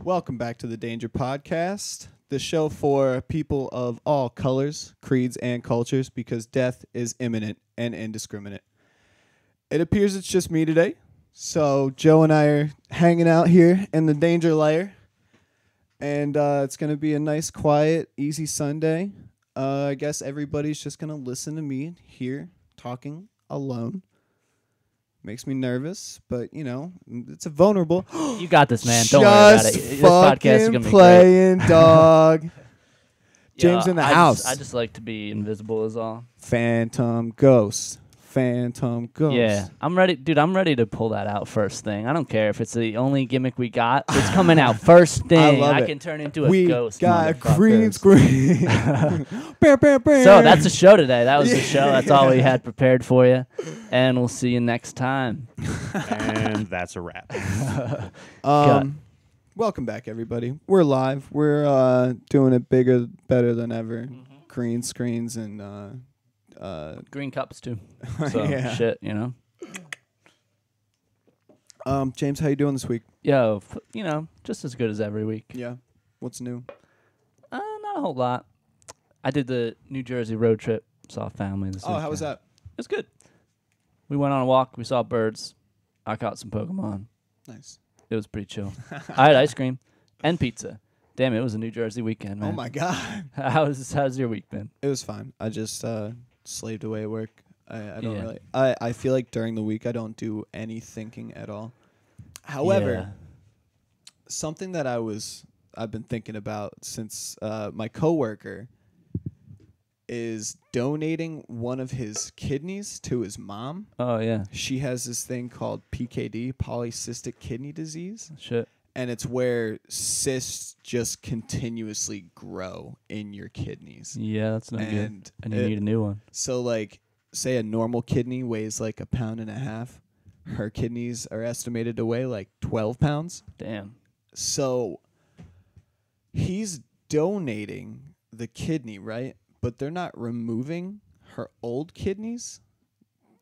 Welcome back to the Danger Podcast, the show for people of all colors, creeds, and cultures because death is imminent and indiscriminate. It appears it's just me today, so Joe and I are hanging out here in the Danger Lair, and it's going to be a nice, quiet, easy Sunday. I guess everybody's just going to listen to me here talking alone. Makes me nervous, but, you know, it's a vulnerable... You got this, man. Don't worry about it. This podcast is going to be playing, great. dog. James Yeah, in the house. I just like to be invisible is all. Phantom Ghost. Phantom Ghost. Yeah. I'm ready. Dude, I'm ready to pull that out first thing. I don't care if it's the only gimmick we got. It's coming out first thing. love I it. can turn into a We ghost. got a motherfuckers. green screen. Bam, bam, bam. So that's the show today. That was the show. Yeah. That's all we had prepared for you. And we'll see you next time. And that's a wrap. Welcome back, everybody. We're live. We're doing it bigger, better than ever. Green screens and Green cups, too. So, yeah. shit, you know. James, how you doing this week? Yo, you know, just as good as every week. Yeah. What's new? Not a whole lot. I did the New Jersey road trip. Saw family this weekend. How was that? It was good. We went on a walk. We saw birds. I caught some Pokemon. Nice. It was pretty chill. I had ice cream and pizza. Damn, it was a New Jersey weekend, man. Oh my God. How's your week been? It was fine. I just slaved away at work. I don't Yeah. really. I feel like during the week I don't do any thinking at all. However, something that I've been thinking about since my coworker is donating one of his kidneys to his mom. Oh yeah, She has this thing called PKD, polycystic kidney disease, shit. and it's where cysts just continuously grow in your kidneys. Yeah, that's not good. And And you need a new one. so, like, say a normal kidney weighs like 1.5 pounds. Her kidneys are estimated to weigh like 12 pounds. Damn. So he's donating the kidney, right? But they're not removing her old kidneys.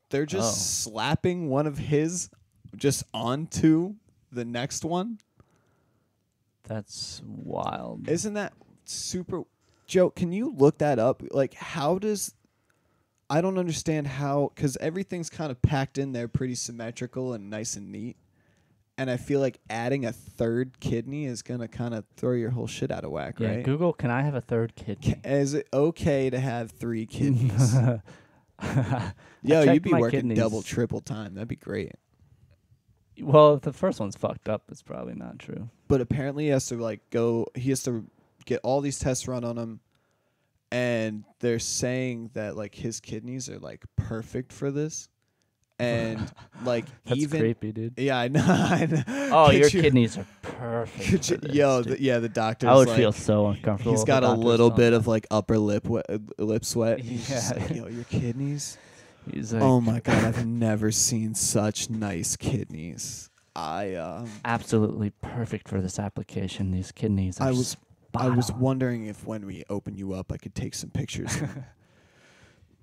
They're just slapping one of his just onto the next one. That's wild. Isn't that super... Joe, can you look that up? Like, how does... I don't understand how... Because everything's kind of packed in there pretty symmetrical and nice and neat. And I feel like adding a third kidney is going to kind of throw your whole shit out of whack, Yeah, right? Google, can I have a third kidney? Is it okay to have 3 kidneys? Yo, checked you'd be my working kidneys. double, triple time. That'd be great. Well, if the first one's fucked up, it's probably not true. But apparently he has to get all these tests run on him. And they're saying that like his kidneys are like perfect for this. And like That's even creepy, dude. Yeah, I know. I know. Oh, Could your you- kidneys are perfect. could for you- this, yo, dude. the doctor's I would like, feel so uncomfortable. he's if got the a doctor was little telling bit me. of like upper lip sweat. He's just Yeah. like, yo, your kidneys. He's like, Oh my God, I've never seen such nice kidneys. absolutely perfect for this application. These kidneys are I was spot on. wondering if when we open you up, I could take some pictures.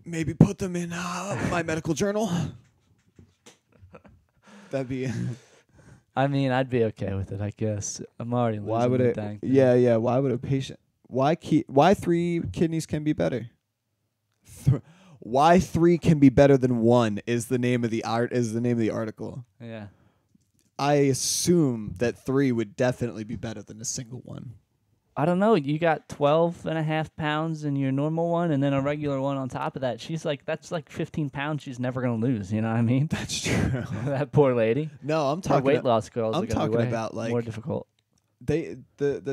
Maybe put them in my medical journal. That'd be. I mean, I'd be okay with it, I guess. I'm already losing Why would the it? dang thing. Yeah. Why would a patient? Why 3 kidneys can be better? Why 3 can be better than 1 is the name of the article. Yeah. I assume that 3 would definitely be better than a single one. I don't know. You got 12.5 pounds in your normal one, and then a regular one on top of that. That's like 15 pounds she's never going to lose. You know what I mean? That's true. That poor lady. No, I'm Her talking. weight loss girls I'm are going to talking be way about, like, more difficult. The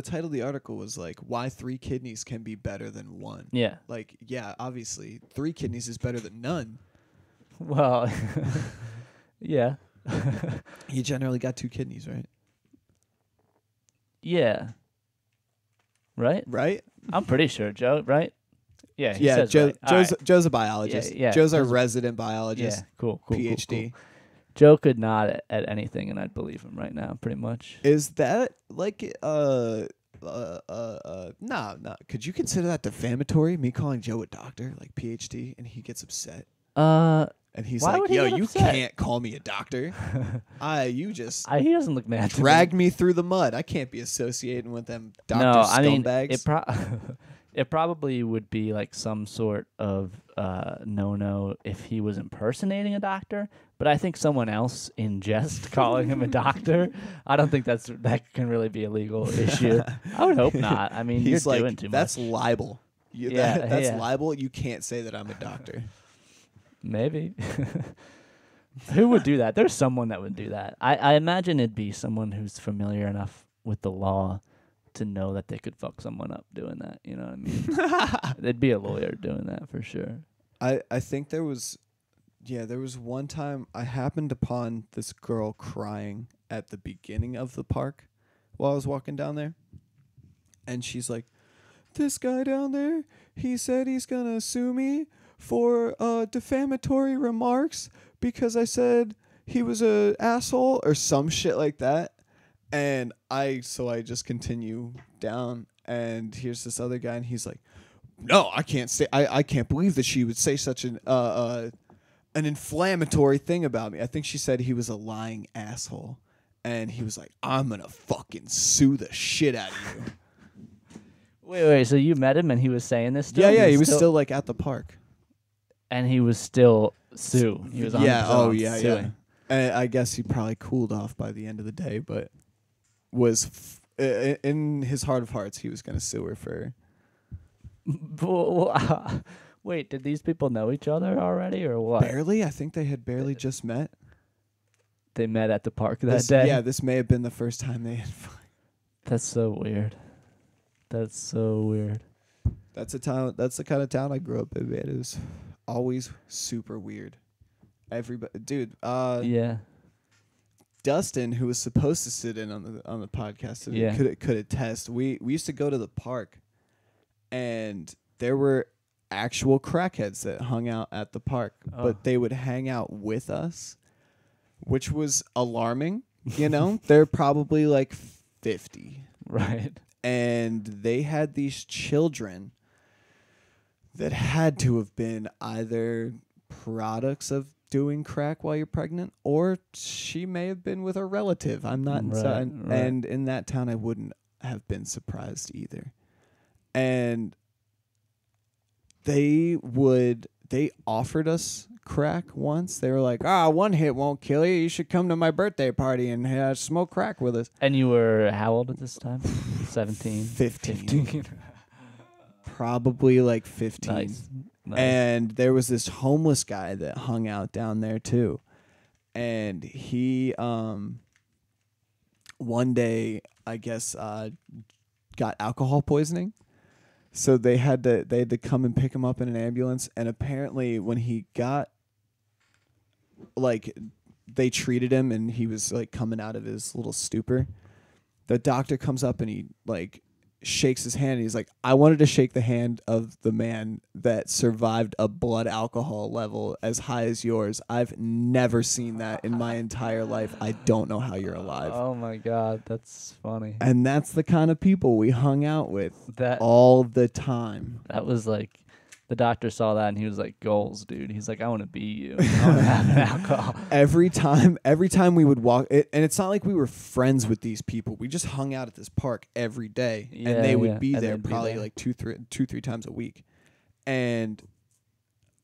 title of the article was like, why 3 kidneys can be better than 1. Yeah. Like, yeah, obviously 3 kidneys is better than none. Well, yeah. You generally got 2 kidneys, right? Yeah. Right? Right? I'm pretty sure, Joe, right? Yeah, he Yeah, says right. All right. Joe's a biologist. Yeah, Joe's our Joe's a- resident biologist, Yeah, cool, PhD. cool. Joe could nod at anything, and I'd believe him right now, pretty much. Is that like nah? Could you consider that defamatory? Me calling Joe a doctor, like PhD, and he gets upset. And he's Why like, would he yo, get you upset? can't call me a doctor. You just He doesn't look mad. to me. dragged me through the mud. I can't be associating with them doctor No, I mean scumbags. it probably would be like some sort of no if he was impersonating a doctor. But I think someone else in jest calling him a doctor, I don't think that can really be a legal issue. I would hope not. I mean, He's you're like, doing too that's much. libel. Yeah, That's yeah. libel. You can't say that I'm a doctor. Maybe. Who would do that? There's someone that would do that. I imagine it'd be someone who's familiar enough with the law to know that they could fuck someone up doing that. You know what I mean? It'd be a lawyer doing that for sure. I think there was one time I happened upon this girl crying at the beginning of the park while I was walking down there. And she's like, this guy down there, he said he's going to sue me for defamatory remarks because I said he was a asshole or some shit like that. And I just continue down, and here's this other guy, and he's like, no, I can't say, I can't believe that she would say such an inflammatory thing about me. I think she said he was a lying asshole. And he was like, I'm going to fucking sue the shit out of you. Wait, so you met him and he was saying this still? Yeah, he was still like at the park. And he was still sue. He was on suing. And I guess he probably cooled off by the end of the day, but was in his heart of hearts, he was going to sue her for. Wait, did these people know each other already or what? Barely. I think they had barely just met. They met at the park that day? Yeah, this may have been the first time they had. That's so weird. That's so weird. That's the kind of town I grew up in, man. It was always super weird. Everybody, dude. Yeah. Dustin, who was supposed to sit in on the podcast today, could attest. We used to go to the park, and there were actual crackheads that hung out at the park, but they would hang out with us, which was alarming. You know, they're probably like 50, right? And they had these children that had to have been either products of doing crack while you're pregnant, or she may have been with a relative. I'm not right. And in that town I wouldn't have been surprised either. And they offered us crack once. They were like, one hit won't kill you. You should come to my birthday party and smoke crack with us. And you were how old at this time? 17? 15. Probably like 15. Nice. And there was this homeless guy that hung out down there too. And he one day, I guess, got alcohol poisoning. So they had to come and pick him up in an ambulance. And apparently when he got, like, they treated him and he was like coming out of his little stupor, the doctor comes up and he like shakes his hand, and he's like, I wanted to shake the hand of the man that survived a blood alcohol level as high as yours. I've never seen that in my entire life. I don't know how you're alive. Oh my God, that's funny. And that's the kind of people we hung out with That all the time. That was like, the doctor saw that and he was like, goals, dude. He's like, I want to be you. I want to have an alcohol. Every time we would walk, and it's not like we were friends with these people. We just hung out at this park every day, and they would be there probably like two, three times a week. And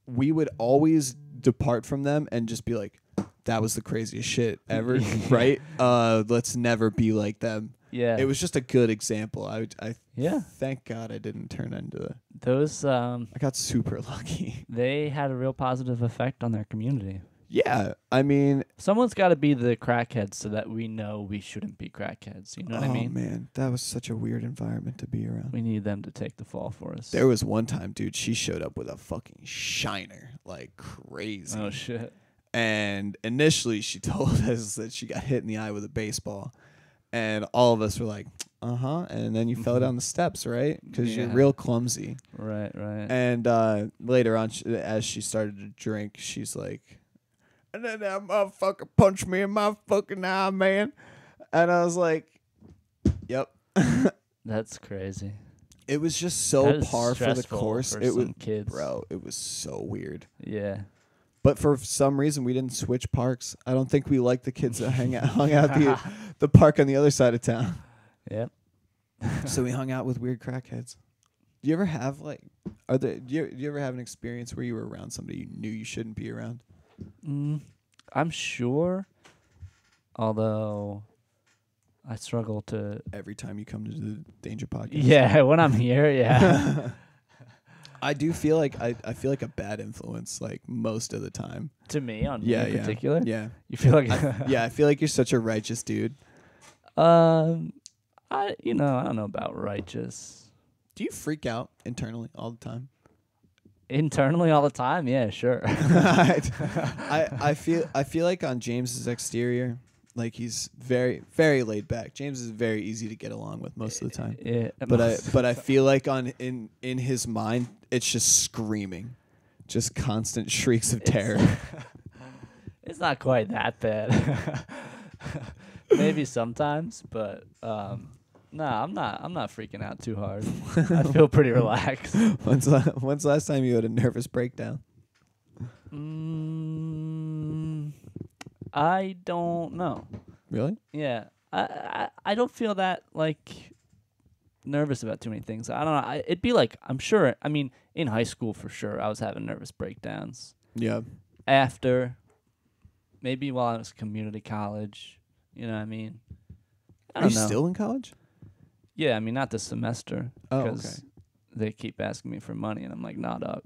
we would always depart from them and just be like, that was the craziest shit ever, right? Let's never be like them. Yeah. It was just a good example. I Yeah. Thank God I didn't turn into Those I got super lucky. they had a real positive effect on their community. Yeah, I mean, Someone's got to be the crackhead so that we know we shouldn't be crackheads. You know what I mean? Man, that was such a weird environment to be around. We need them to take the fall for us. There was one time, dude, she showed up with a fucking shiner, like crazy. Oh shit. And initially she told us that she got hit in the eye with a baseball. And all of us were like, uh-huh. And then you fell down the steps, right? Because you're real clumsy. Right. And later on, as she started to drink, she's like, and then that motherfucker punched me in my fucking eye, man. And I was like, yep. That's crazy. It was just so That is par for the stressful course. for It was, some kids. bro, it was so weird. Yeah. But for some reason, we didn't switch parks. I don't think we liked the kids that hung out at the park on the other side of town. Yep. So we hung out with weird crackheads. Do you ever have do you ever have an experience where you were around somebody you knew you shouldn't be around? I'm sure, although I struggle to. Every time you come to the Danger Podcast. Yeah, when I'm here, yeah. I do feel like I feel like a bad influence like most of the time. To me, on me in particular. Yeah. You feel like I feel like you're such a righteous dude. I don't know about righteous. Do you freak out internally all the time? Internally all the time? Yeah, sure. I feel like on James's exterior, like he's very, very laid back. James is very easy to get along with most of the time. Yeah. But I feel like in his mind it's just screaming. Just constant shrieks of terror. It's not quite that bad. Maybe sometimes, but I'm not freaking out too hard. I feel pretty relaxed. When's the last time you had a nervous breakdown? I don't know. Really? Yeah. I don't feel that like nervous about too many things. I don't know. It'd be like, I'm sure, I mean, in high school for sure, I was having nervous breakdowns. Yeah. After, maybe while I was community college, you know what I mean? I Are don't you know. still in college? Yeah, I mean, not this semester. Oh, Because okay. they keep asking me for money, and I'm like, nah, dog.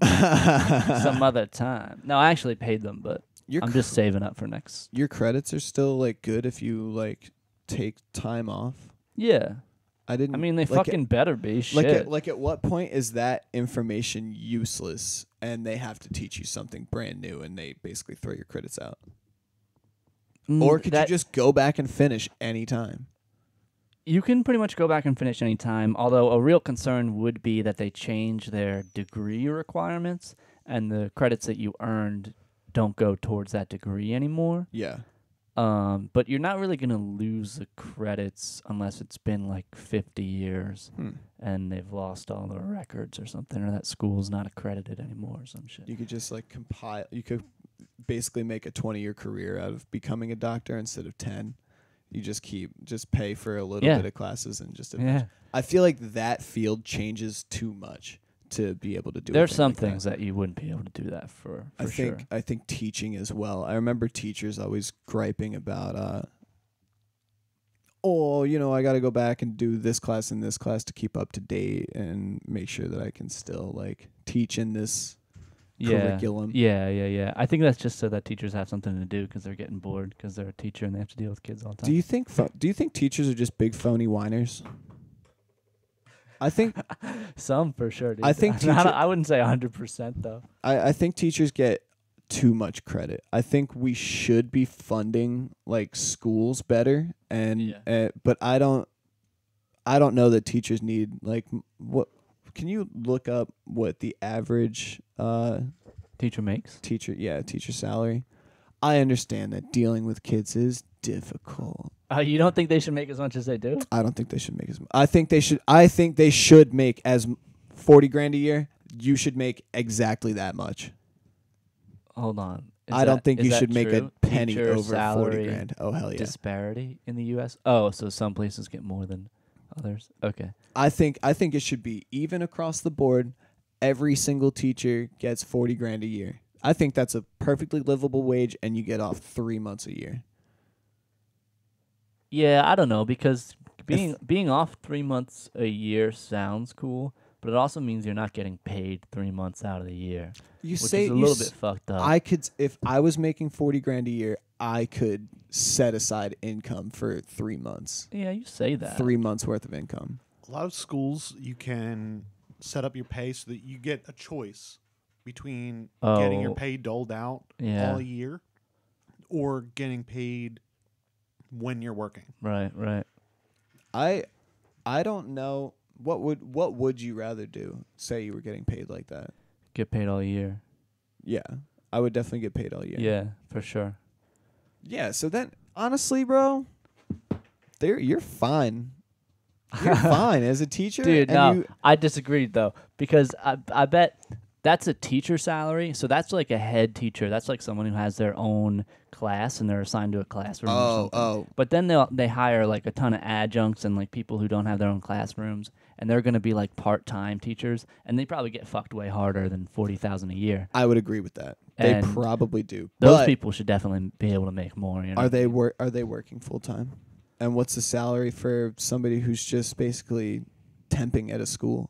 Some other time. No, I actually paid them, but I'm just saving up for next. Your credits are still like good if you like take time off. Yeah. I mean, they like fucking better be. Shit. Like at what point is that information useless and they have to teach you something brand new and they basically throw your credits out? Or could you just go back and finish any time? You can pretty much go back and finish any time, although a real concern would be that they change their degree requirements and the credits that you earned don't go towards that degree anymore. Yeah. But you're not really going to lose the credits unless it's been like 50 years and they've lost all the records or something, or that school's not accredited anymore or some shit. You could just like you could basically make a 20-year career out of becoming a doctor instead of 10. You just pay for a little bit of classes and just. Yeah. I feel like that field changes too much to be able to do. There's some things that you wouldn't be able to do that for sure. I think teaching as well. I remember teachers always griping about, I got to go back and do this class and this class to keep up to date and make sure that I can still like teach in this curriculum. Yeah. I think that's just so that teachers have something to do because they're getting bored because they're a teacher and they have to deal with kids all the time. Do you think teachers are just big phony whiners? I think some for sure. Dude. I think I wouldn't say 100% though. I think teachers get too much credit. I think we should be funding like schools better, but I don't know that teachers need like what. Can you look up what the average teacher makes? Teacher salary. I understand that dealing with kids is difficult. You don't think they should make as much as they do? I don't think they should make as much. I think they should make as $40,000 a year. You should make exactly that much. Hold on. I don't think you should make true? a penny Teacher over salary $40,000. Oh hell yeah! Disparity in the U.S. Oh, so some places get more than others. Okay. I think it should be even across the board. Every single teacher gets $40,000 a year. I think that's a perfectly livable wage, and you get off 3 months a year. Yeah, I don't know, because being off 3 months a year sounds cool, but it also means you're not getting paid 3 months out of the year. Which is a little bit fucked up. If I was making $40,000 a year, I could set aside income for 3 months. Yeah, you say that. 3 months worth of income. A lot of schools, you can set up your pay so that you get a choice between getting your pay doled out all year or getting paid when you're working. Right. I don't know what would you rather do? Say you were getting paid like that. Get paid all year. Yeah. I would definitely get paid all year. Yeah, for sure. Yeah, so then honestly, bro, you're fine. You're fine as a teacher. Dude, no, I disagreed though, because I bet That's a teacher salary, so that's like a head teacher. That's like someone who has their own class and they're assigned to a classroom or something. But then they hire like a ton of adjuncts and like people who don't have their own classrooms, and they're going to be like part-time teachers, and they probably get fucked way harder than $40,000 a year. I would agree with that. And they probably do. Those people should definitely be able to make more. You know? Are they working full-time? And what's the salary for somebody who's just basically temping at a school?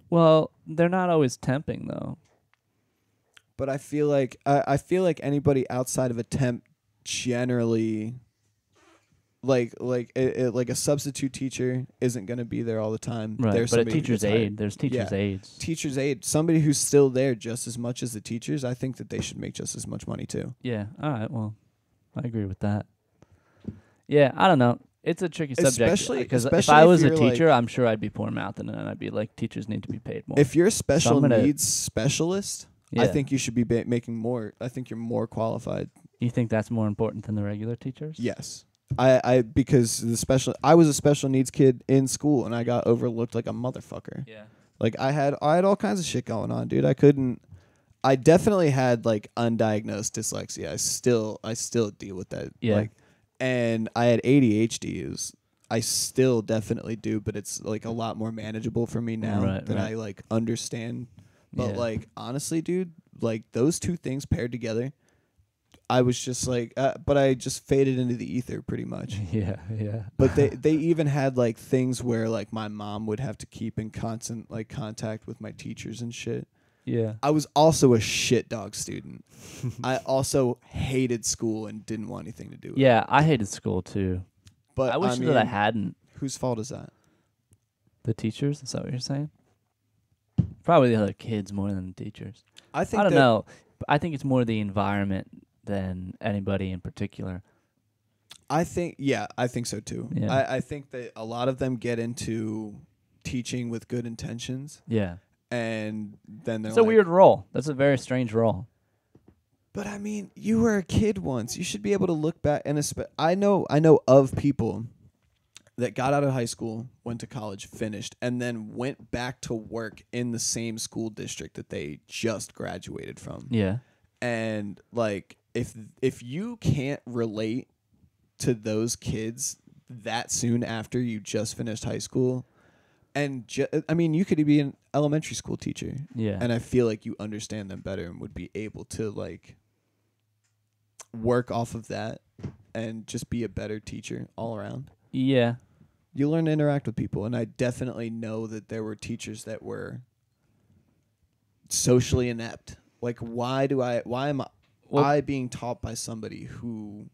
Well, they're not always temping though. But I feel like anybody outside of a temp generally, like a substitute teacher isn't going to be there all the time. Right. There's a teacher's aide. There's teacher's aides. Teacher's aide. Somebody who's still there just as much as the teachers. I think that they should make just as much money too. Yeah. All right. Well, I agree with that. Yeah. I don't know. It's a tricky subject because if I was a teacher, I'm sure I'd be poor mouthing and I'd be like, teachers need to be paid more. If you're a special needs specialist, I think you should be making more. I think you're more qualified. You think that's more important than the regular teachers? Yes. Because I was a special needs kid in school and I got overlooked like a motherfucker. Yeah. Like I had all kinds of shit going on, dude. I definitely had like undiagnosed dyslexia. I still deal with that. Yeah. And I had ADHD. I still definitely do, but it's like a lot more manageable for me now that I like understand. But like honestly, dude, like those two things paired together, I was just like, but I just faded into the ether pretty much. Yeah. But they even had like things where like my mom would have to keep in constant like contact with my teachers and shit. Yeah. I was also a shit dog student. I also hated school and didn't want anything to do with it. Yeah, I hated school too. But I wish that I hadn't. Whose fault is that? The teachers? Is that what you're saying? Probably the other kids more than the teachers. I don't know. I think it's more the environment than anybody in particular. I think so too. Yeah. I think that a lot of them get into teaching with good intentions. Yeah. And then it's a weird role. That's a very strange role. But I mean, you were a kid once. You should be able to look back and I know of people that got out of high school, went to college, finished, and then went back to work in the same school district that they just graduated from. Yeah. And like if you can't relate to those kids that soon after you just finished high school, and you could be an elementary school teacher. Yeah. And I feel like you understand them better and would be able to like work off of that and just be a better teacher all around. Yeah. You learn to interact with people, and I definitely know that there were teachers that were socially inept. Like why am I being taught by somebody who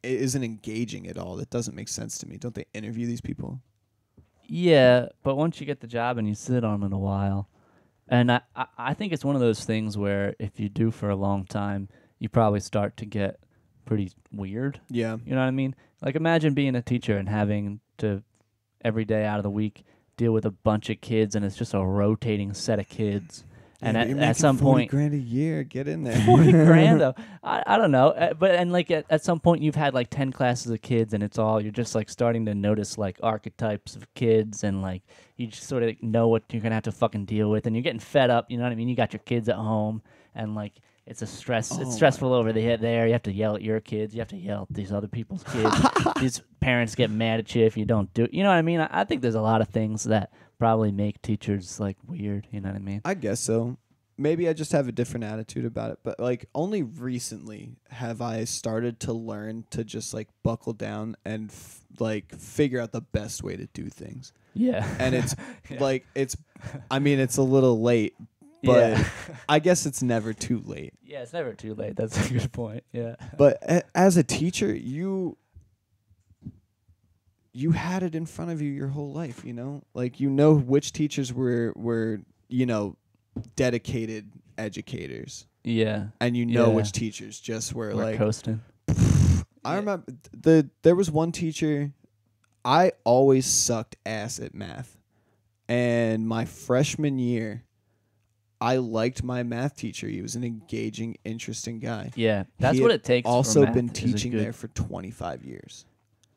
isn't engaging at all? That doesn't make sense to me. Don't they interview these people? Yeah, but once you get the job and you sit on it a while, and I think it's one of those things where if you do for a long time, you probably start to get pretty weird. Yeah. You know what I mean? Like imagine being a teacher and having to every day out of the week deal with a bunch of kids, and it's just a rotating set of kids. And at some point, $40,000 a year, get in there. $40,000 though. I don't know, but like at some point you've had like 10 classes of kids, and you're just like starting to notice like archetypes of kids, and like you just sort of know what you're gonna have to fucking deal with, and you're getting fed up. You know what I mean? You got your kids at home, and like it's stressful over there. You have to yell at your kids. You have to yell at these other people's kids. These parents get mad at you if you don't do it. You know what I mean? I think there's a lot of things that probably make teachers like weird. You know what I mean? I guess so. Maybe I just have a different attitude about it, but like only recently have I started to learn to just like buckle down and like figure out the best way to do things. Yeah. And it's like it's a little late, but I guess it's never too late. Yeah, it's never too late. That's a good point. Yeah. But as a teacher, you had it in front of you your whole life, you know? Like which teachers were dedicated educators. Yeah. And which teachers just were like coasting. I remember there was one teacher. I always sucked ass at math. And my freshman year, I liked my math teacher. He was an engaging, interesting guy. Yeah. That's what it takes. Also for math been teaching there for 25 years.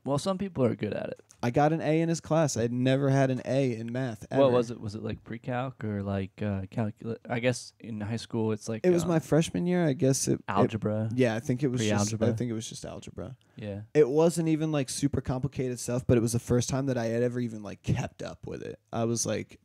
Well, some people are good at it. I got an A in his class. I had never had an A in math ever. What was it? Was it like pre-calc or like calculus? I guess in high school it's like... It was my freshman year. I guess it... Algebra. Yeah, I think it was Pre-algebra. I think it was just algebra. Yeah. It wasn't even like super complicated stuff, but it was the first time that I had ever even like kept up with it. I was like,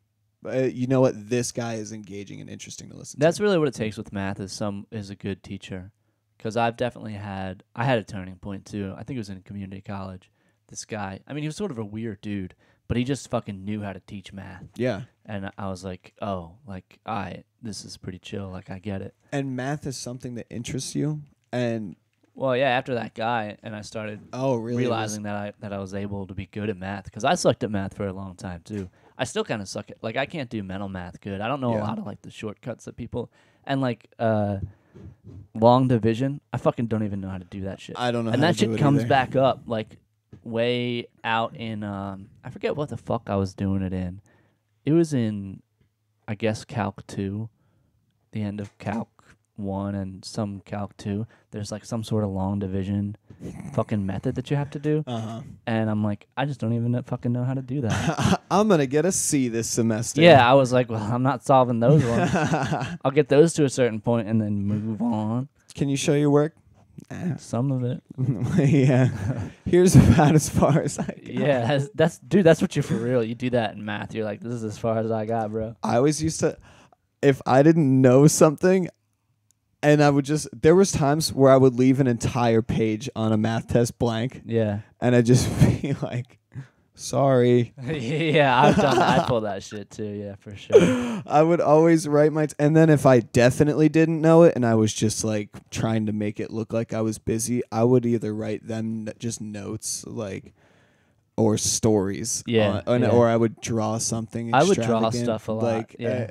you know what? This guy is engaging and interesting to listen to. That's really what it takes with math is a good teacher. Because I've definitely had a turning point too. I think it was in community college. This guy, I mean, he was sort of a weird dude, but he just fucking knew how to teach math. Yeah. And I was like, oh, like, this is pretty chill. Like, I get it. And math is something that interests you. And well, yeah, after that guy, and I started realizing that I was able to be good at math because I sucked at math for a long time too. I still kind of suck at, like, I can't do mental math good. I don't know a lot of like the shortcuts that people and like long division. I fucking don't even know how to do that shit. I don't know. And how that to do shit it comes either. back up like way out in I forget what the fuck I was doing it in. It was in, I guess, Calc 2, the end of Calc 1 and some Calc 2. There's like some sort of long division fucking method that you have to do. And I'm like, I just don't even fucking know how to do that. I'm going to get a C this semester. Yeah, I was like, well, I'm not solving those ones. I'll get those to a certain point and then move on. Can you show your work? Some of it. Yeah. Here's about as far as I got. Yeah, that's what you're for real. You do that in math. You're like, this is as far as I got, bro. I always used to, if I didn't know something, and I would just, there was times where I would leave an entire page on a math test blank. Yeah. And I'd just be like, sorry. Yeah, I pull that shit too, yeah, for sure. I would always write and then if I definitely didn't know it and I was just like trying to make it look like I was busy, I would either write them just notes like or stories. Yeah, or I would draw something. I would draw stuff a lot. Like, yeah.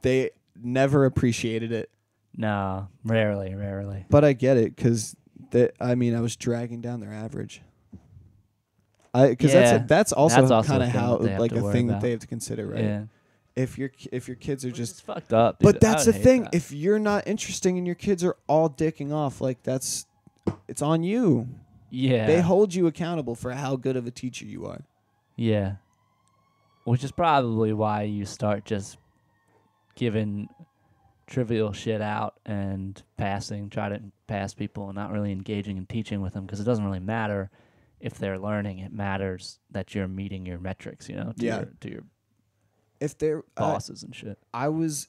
They never appreciated it. No, rarely. But I get it because I was dragging down their average. Because that's also kind of how like a thing that they have to consider, right? Yeah. If your kids are just fucked up, dude. But that's the thing. If you're not interesting and your kids are all dicking off, like it's on you. Yeah. They hold you accountable for how good of a teacher you are. Yeah. Which is probably why you start just giving trivial shit out and try to pass people and not really engaging and teaching with them because it doesn't really matter if they're learning. It matters that you're meeting your metrics, to your if there bosses and shit.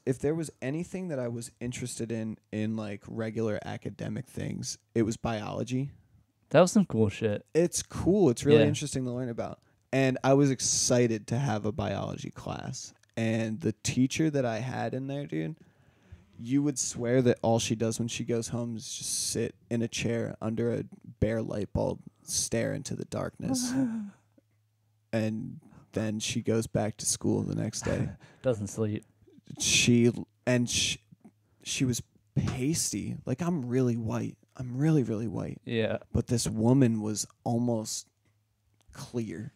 If there was anything that I was interested in like regular academic things, it was biology. That was some cool shit. It's cool. It's really interesting to learn about. And I was excited to have a biology class. And the teacher that I had in there, dude, you would swear that all she does when she goes home is just sit in a chair under a bare light bulb, stare into the darkness. And then she goes back to school the next day. Doesn't sleep. She was pasty. Like, I'm really white. I'm really, really white. Yeah. But this woman was almost clear.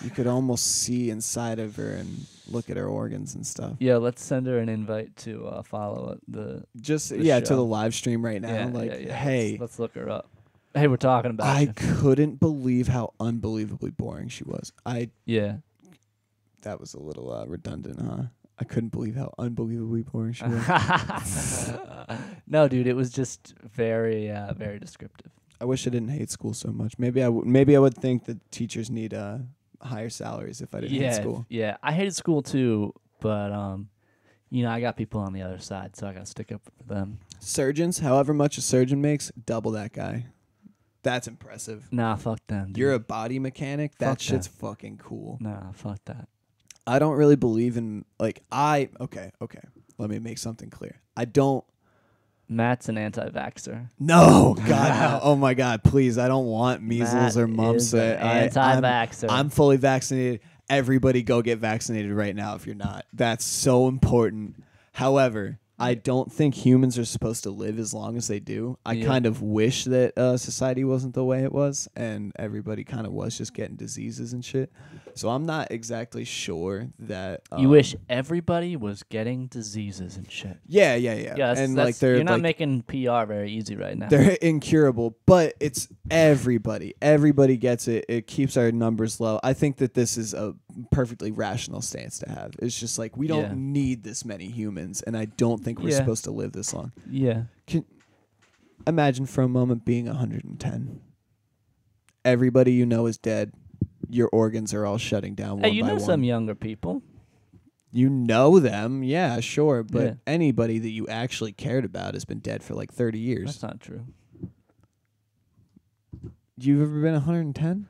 You could almost see inside of her and look at her organs and stuff. Yeah, let's send her an invite to follow the show. To the live stream right now. Hey. Let's look her up. Hey, we're talking about I couldn't believe how unbelievably boring she was. That was a little redundant, huh? I couldn't believe how unbelievably boring she was. No, dude, it was just very, very descriptive. I wish I didn't hate school so much. Maybe I would think that teachers need higher salaries if I didn't hate school. Yeah, I hated school too, but I got people on the other side, so I got to stick up for them. Surgeons, however much a surgeon makes, double that guy. That's impressive. Nah, fuck them. Dude. You're a body mechanic? That shit's fucking cool. Nah, fuck that. I don't really believe in, okay. Let me make something clear. I don't. Matt's an anti-vaxxer. No, God, no. Oh my God, please. I don't want measles or mumps. Anti-vaxxer. I'm fully vaccinated. Everybody go get vaccinated right now if you're not. That's so important. However, I don't think humans are supposed to live as long as they do. I kind of wish that society wasn't the way it was and everybody kind of was just getting diseases and shit. So I'm not exactly sure that... you wish everybody was getting diseases and shit. Yeah. And you're not making PR very easy right now. They're incurable, but it's Everybody gets it. It keeps our numbers low. I think that this is a perfectly rational stance to have. It's just like we don't need this many humans, and I don't think we're supposed to live this long. Yeah. Imagine for a moment being 110. Everybody you know is dead. Your organs are all shutting down one by one. Hey, you know some younger people. You know them, yeah, sure, but anybody that you actually cared about has been dead for like 30 years. That's not true. You've ever been 110?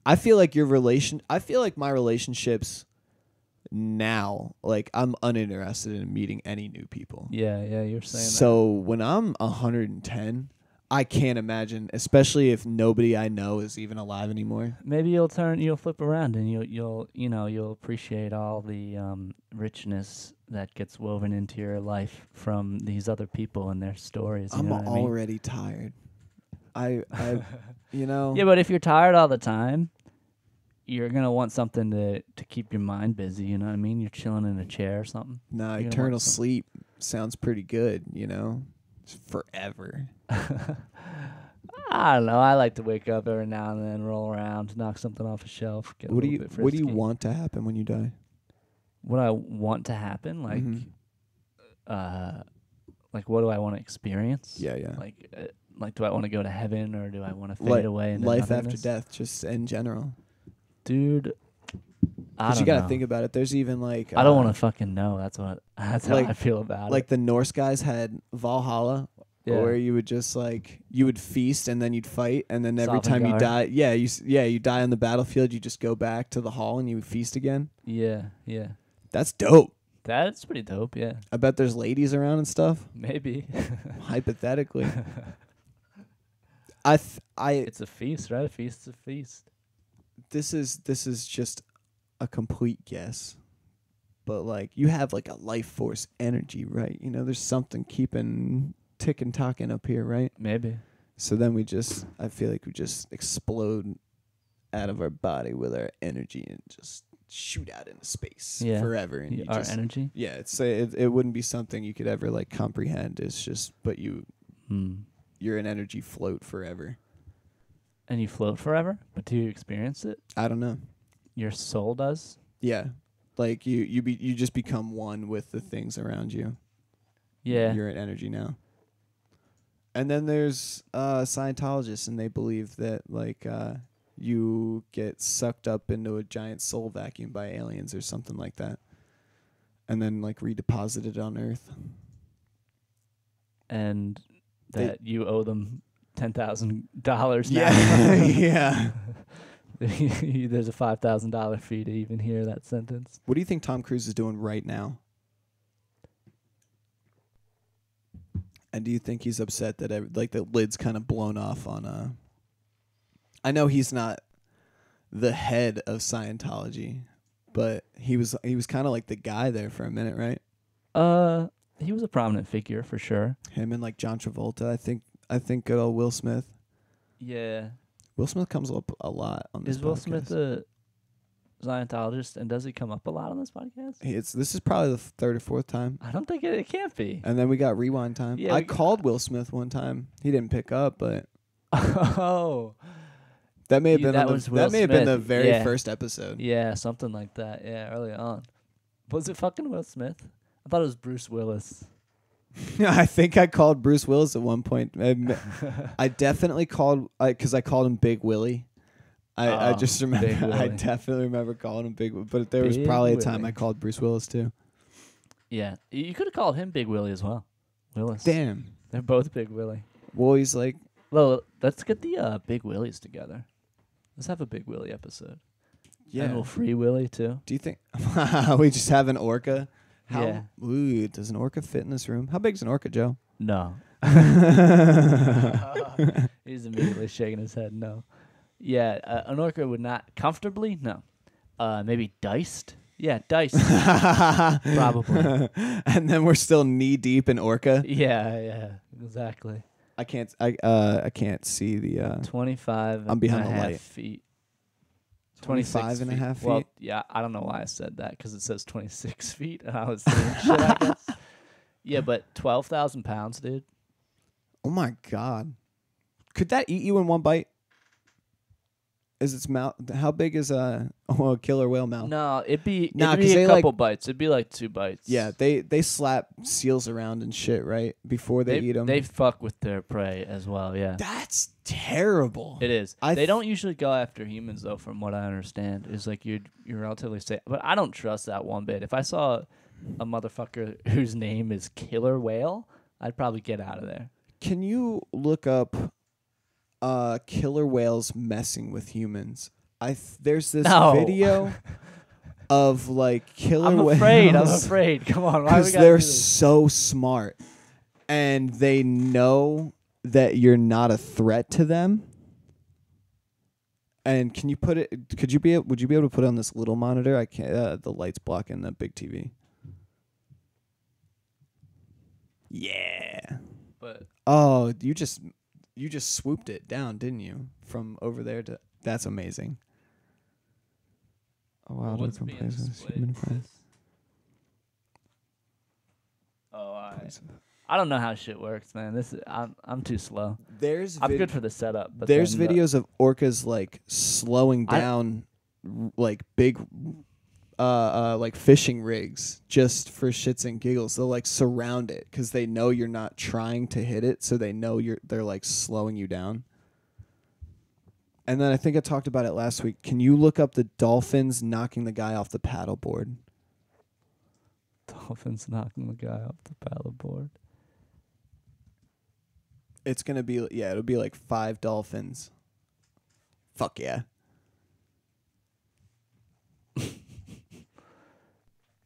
I feel like my relationships now, like I'm uninterested in meeting any new people. Yeah, you're saying that. So when I'm 110, I can't imagine, especially if nobody I know is even alive anymore. Maybe you'll flip around and you'll appreciate all the richness that gets woven into your life from these other people and their stories. I'm already tired. I Yeah, but if you're tired all the time, you're gonna want something to keep your mind busy. You know what I mean? You're chilling in a chair or something. Nah, eternal sleep sounds pretty good. It's forever. I don't know. I like to wake up every now and then, roll around, knock something off a shelf. What do you want to happen when you die? What I want to happen, like, like what do I want to experience? Yeah. Like, do I want to go to heaven or do I want to fade away? Into life nothingness? after death, just in general. Dude, because you gotta think about it. There's even like I don't want to fucking know. That's how I feel about it. Like the Norse guys had Valhalla, where you would just you would feast and then you'd fight, and then every time you die, you die on the battlefield. You just go back to the hall and you would feast again. Yeah. That's dope. That's pretty dope. Yeah. I bet there's ladies around and stuff. Maybe. Hypothetically. It's a feast, right? A feast's a feast. This is just a complete guess, but you have a life force energy, right? There's something keeping ticking talking up here, right? Maybe. So then I feel like we just explode out of our body with our energy and just shoot out into space forever. And our energy. Yeah, it wouldn't be something you could ever comprehend. It's just, but you're an energy float forever. And you float forever? But do you experience it? I don't know. Your soul does? Yeah. You just become one with the things around you. Yeah. You're an energy now. And then there's Scientologists, and they believe that you get sucked up into a giant soul vacuum by aliens or something like that. And then redeposited on Earth. And that you owe them $10,000 now. Yeah. There's a $5,000 fee to even hear that sentence. What do you think Tom Cruise is doing right now? And do you think he's upset that the lid's kind of blown off on I know he's not the head of Scientology, but he was kind of the guy there for a minute, right? He was a prominent figure for sure. Him and John Travolta, I think good old Will Smith. Yeah. Will Smith comes up a lot on this podcast. Is Will Smith a Scientologist, and does he come up a lot on this podcast? This is probably the third or fourth time. I don't think it can't be. And then we got rewind time. Yeah, I called Will Smith one time. He didn't pick up, but oh, that may have been the very first episode. Yeah, something like that. Yeah, early on. Was it fucking Will Smith? I thought it was Bruce Willis. I think I called Bruce Willis at one point. I definitely called because I called him Big Willie. I just remember. I definitely remember calling him Big. But there was probably a time I called Bruce Willis too. Yeah, you could have called him Big Willie as well. Willis. Damn, they're both Big Willie. Well, he's well, let's get the Big Willies together. Let's have a Big Willie episode. Yeah, and we'll Free Willie too. Do you think we just have an orca? Yeah. Ooh, does an orca fit in this room? How big's an orca, Joe? No. He's immediately shaking his head. No. Yeah, an orca would not comfortably. No. Maybe diced. Yeah, diced. Probably. And then we're still knee deep in orca. Yeah, exactly. I can't see the 25. I'm behind the light. Feet. 25 and a half feet. Well, yeah, I don't know why I said that because it says 26 feet, and I was saying shit, I guess. Yeah, but 12,000 pounds, dude. Oh my god. Could that eat you in one bite? Is its mouth? How big is a killer whale mouth? No, it'd be a couple bites. It'd be like 2 bites. Yeah, they slap seals around and shit, right? Before they eat them. They fuck with their prey as well, yeah. That's terrible. It is. They don't usually go after humans, though, from what I understand. Is like you're relatively safe. But I don't trust that one bit. If I saw a motherfucker whose name is Killer Whale, I'd probably get out of there. Can you look up killer whales messing with humans? There's this video of like killer whales. I'm afraid. Come on, because they're so smart and they know that you're not a threat to them. And can you put it? Would you be able to put it on this little monitor? I can't. The light's blocking the big TV. Yeah. But you just swooped it down, didn't you? From over there to that's amazing. Oh wow, different places, human friends. I don't know how shit works, man. I'm too slow. I'm good for the setup. But there's videos of orcas like slowing down like big like fishing rigs just for shits and giggles. They'll like surround it because they know you're not trying to hit it, so they know they're like slowing you down. And then I think I talked about it last week. Can you look up the dolphins knocking the guy off the paddleboard? Dolphins knocking the guy off the paddleboard. It's gonna be it'll be like 5 dolphins. Fuck yeah.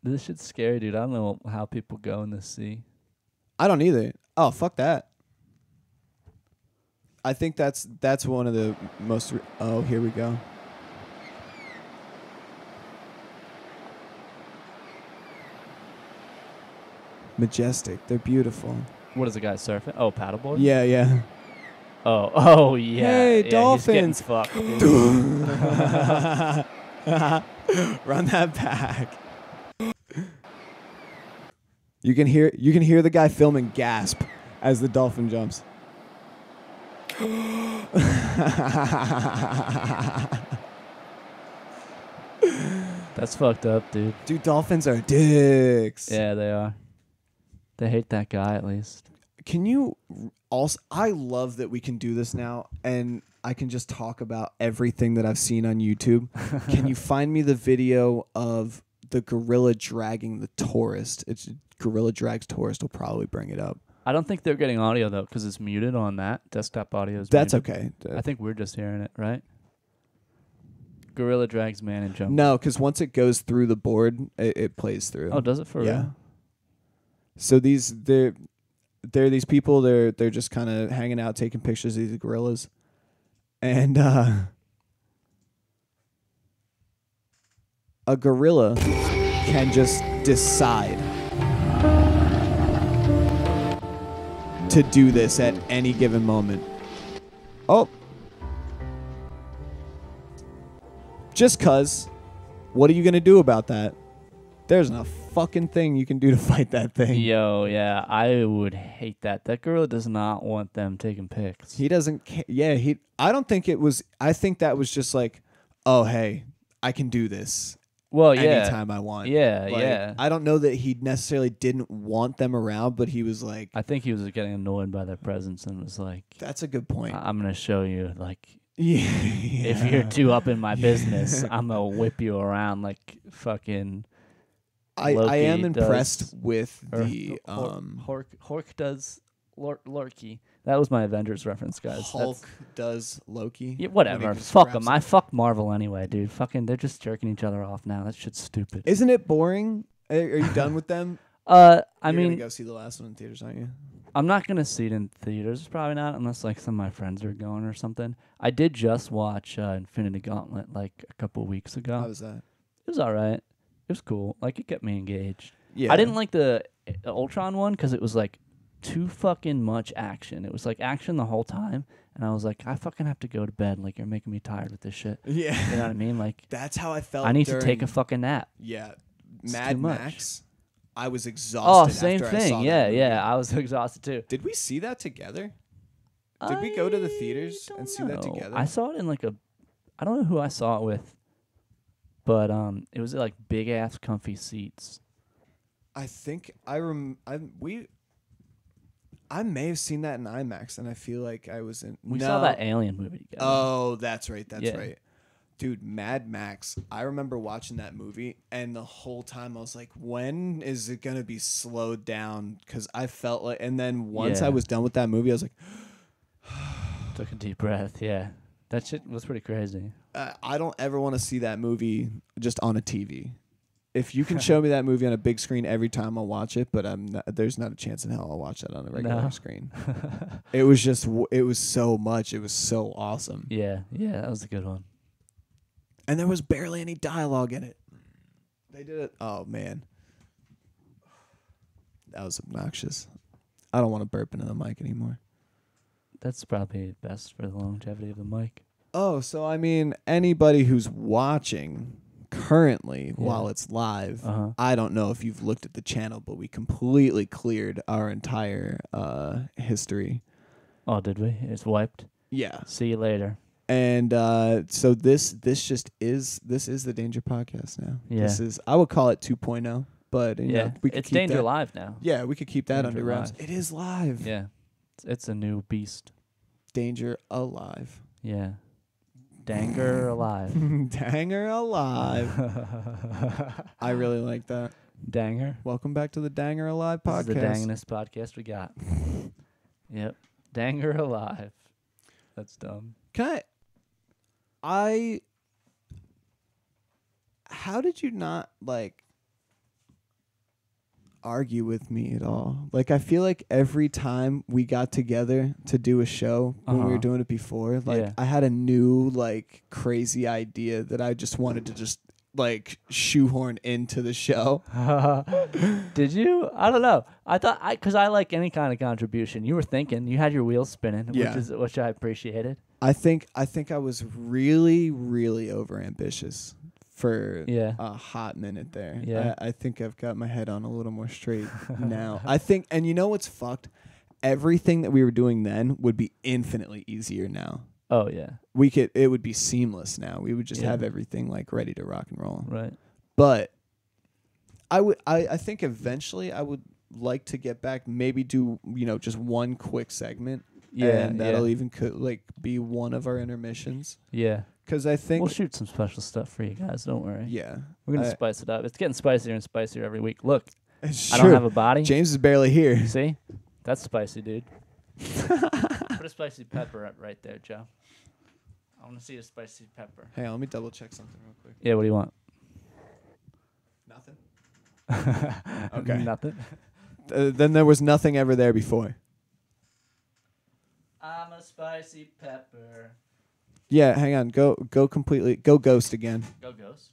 This shit's scary, dude. I don't know how people go in the sea. I don't either. Oh, fuck that. I think that's one of the most... oh, here we go. Majestic. They're beautiful. What is the guy surfing? Oh, paddleboard? Yeah, yeah. Oh, yeah. Hey, dolphins. He's getting fucked, Run that back. You can hear the guy filming gasp as the dolphin jumps. That's fucked up, dude. Dude, dolphins are dicks. Yeah, they are. They hate that guy at least. Can you also... I love that we can do this now, and I can just talk about everything that I've seen on YouTube. Can you find me the video of the gorilla dragging the tourist? It's Gorilla Drags Tourist will probably bring it up. I don't think they're getting audio, though, because it's muted on that. Desktop audio is That's muted. okay. I think we're just hearing it, right? Gorilla drags man and jump. No, because once it goes through the board, it plays through. Oh, does it for real? So they're these people. They're just kind of hanging out, taking pictures of these gorillas, and a gorilla can just decide to do this at any given moment. Oh. Just 'cause. What are you going to do about that? There's not a fucking thing you can do to fight that thing. Yo, yeah, I would hate that. That gorilla does not want them taking pics. He doesn't care. Yeah, I don't think it was... I think that was just like, oh, hey, I can do this. Well, yeah. Anytime I want. Yeah, like, yeah. I don't know that he necessarily didn't want them around, but he was like... I think he was getting annoyed by their presence and was like... That's a good point. I'm going to show you, like... Yeah. If you're too up in my business, I'm going to whip you around like fucking... I am impressed with the... Hork does... Lorky. That was my Avengers reference, guys. Hulk does Loki. Yeah, whatever. Fuck them. I fuck Marvel anyway, dude. Fucking, they're just jerking each other off now. That shit's stupid. Isn't it boring? Are you done with them? I You're mean... gonna go see the last one in theaters, aren't you? I'm not going to see it in theaters, probably not, unless like some of my friends are going or something. I did just watch Infinity Gauntlet like a couple weeks ago. How was that? It was all right. It was cool. Like, it kept me engaged. Yeah. I didn't like the Ultron one because it was like too fucking much action. It was like action the whole time, and I was like, I fucking have to go to bed. Like, you're making me tired with this shit. Yeah. You know what I mean? Like, that's how I felt. I need to take a fucking nap. Yeah. It's Mad too much. Max. I was exhausted. Oh, same after I thing. saw Yeah, that yeah. I was exhausted too. Did we see that together? Did we go to the theaters and see that together? I saw it in like I don't know who I saw it with, but it was like big ass comfy seats. I think I may have seen that in IMAX, and I feel like I was in. We saw that Alien movie together. Oh, that's right. That's right. Dude, Mad Max. I remember watching that movie, and the whole time I was like, when is it going to be slowed down? Because I felt like, and then once I was done with that movie, I was like, took a deep breath. Yeah. That shit was pretty crazy. I don't ever want to see that movie just on a TV. If you can show me that movie on a big screen every time, I'll watch it. But there's not a chance in hell I'll watch that on a regular screen. It was so much. It was so awesome. Yeah, that was a good one. And there was barely any dialogue in it. They did it. Oh, man. That was obnoxious. I don't want to burp into the mic anymore. That's probably best for the longevity of the mic. Oh, so I mean, anybody who's watching currently while it's live, I don't know if you've looked at the channel, but we completely cleared our entire history. Oh, did we? It's wiped? Yeah. See you later. And so this is the Danger Podcast now. Yeah. I would call it 2.0, but you know, we could it's keep Danger that, Live now. Yeah, we could keep that Danger under wraps. Live. It is live. Yeah. It's a new beast. Danger Alive. Yeah. Danger Alive. Danger Alive. I really like that. Danger. Welcome back to the Danger Alive podcast. This is the dangest podcast we got. Yep. Danger Alive. That's dumb. How did you not argue with me at all? Like, I feel like every time we got together to do a show when we were doing it before, I had a new crazy idea that I just wanted to just shoehorn into the show. Did you? I don't know. I thought because I like any kind of contribution. You were thinking. You had your wheels spinning, which I appreciated. I think I was really, really overambitious for a hot minute there. Yeah. I think I've got my head on a little more straight now. I think, and you know what's fucked? Everything that we were doing then would be infinitely easier now. Oh yeah. It would be seamless now. We would just have everything ready to rock and roll. Right. But I think eventually I would like to get back, maybe do, just one quick segment. Yeah. And that'll even be one of our intermissions. Yeah. Because I think we'll shoot some special stuff for you guys. Don't worry. Yeah. We're going to spice it up. It's getting spicier and spicier every week. Look, it's I true. don't have a body. James is barely here. See? That's spicy, dude. Put a spicy pepper up right there, Joe. I want to see a spicy pepper. Hey, let me double check something real quick. Yeah, what do you want? Nothing. Okay. Nothing. Then there was nothing ever there before. I'm a spicy pepper. Yeah, hang on. Go completely. Go ghost again. Go ghost.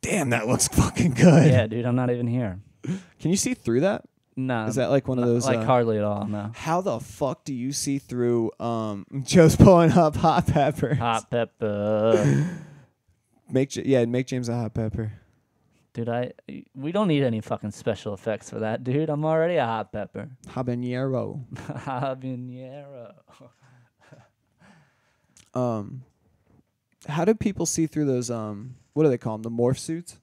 Damn, that looks fucking good. Yeah, dude, I'm not even here. Can you see through that? No. Is that one of those? Hardly at all, no. How the fuck do you see through Joe's pulling up hot peppers? Hot pepper. Make James a hot pepper. Dude, we don't need any fucking special effects for that, dude. I'm already a hot pepper. Habanero. Habanero. How do people see through those what do they call them? The morph suits?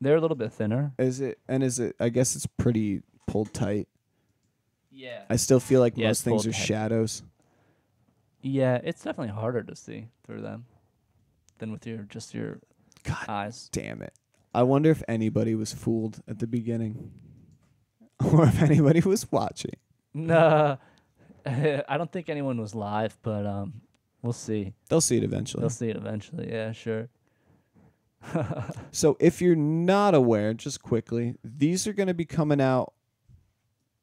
They're a little bit thinner. Is it? I guess it's pretty pulled tight. Yeah. I still feel like most things are shadows. Yeah, it's definitely harder to see through them than with your God eyes. Damn it. I wonder if anybody was fooled at the beginning. Or if anybody was watching. No. I don't think anyone was live, but we'll see. They'll see it eventually. Yeah, sure. So if you're not aware, just quickly, these are going to be coming out.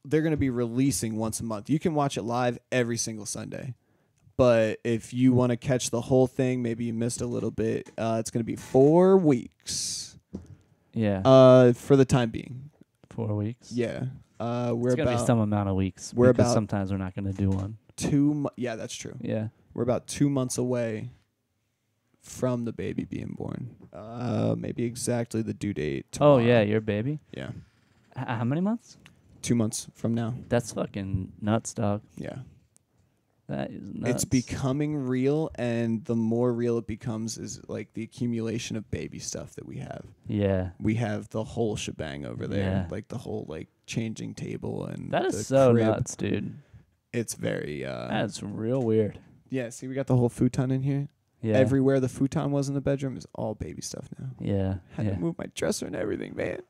They're going to be releasing once a month. You can watch it live every single Sunday. But if you want to catch the whole thing, maybe you missed a little bit, it's going to be 4 weeks. Yeah. For the time being. 4 weeks? Yeah. It's going to be some amount of weeks. Because sometimes we're not going to do one. Yeah, that's true. Yeah. We're about 2 months away from the baby being born. Maybe exactly the due date tomorrow. Oh, yeah, your baby? Yeah. How many months? 2 months from now. That's fucking nuts, dog. Yeah. That is nuts. It's becoming real, and the more real it becomes is like the accumulation of baby stuff that we have. Yeah. We have the whole shebang over there, Yeah. like the whole like changing table and That the is so crib. nuts, dude. It's very That's real weird. yeah, see we got the whole futon in here. Yeah. Everywhere the futon was in the bedroom is all baby stuff now. Yeah. Had Yeah. to move my dresser and everything, man.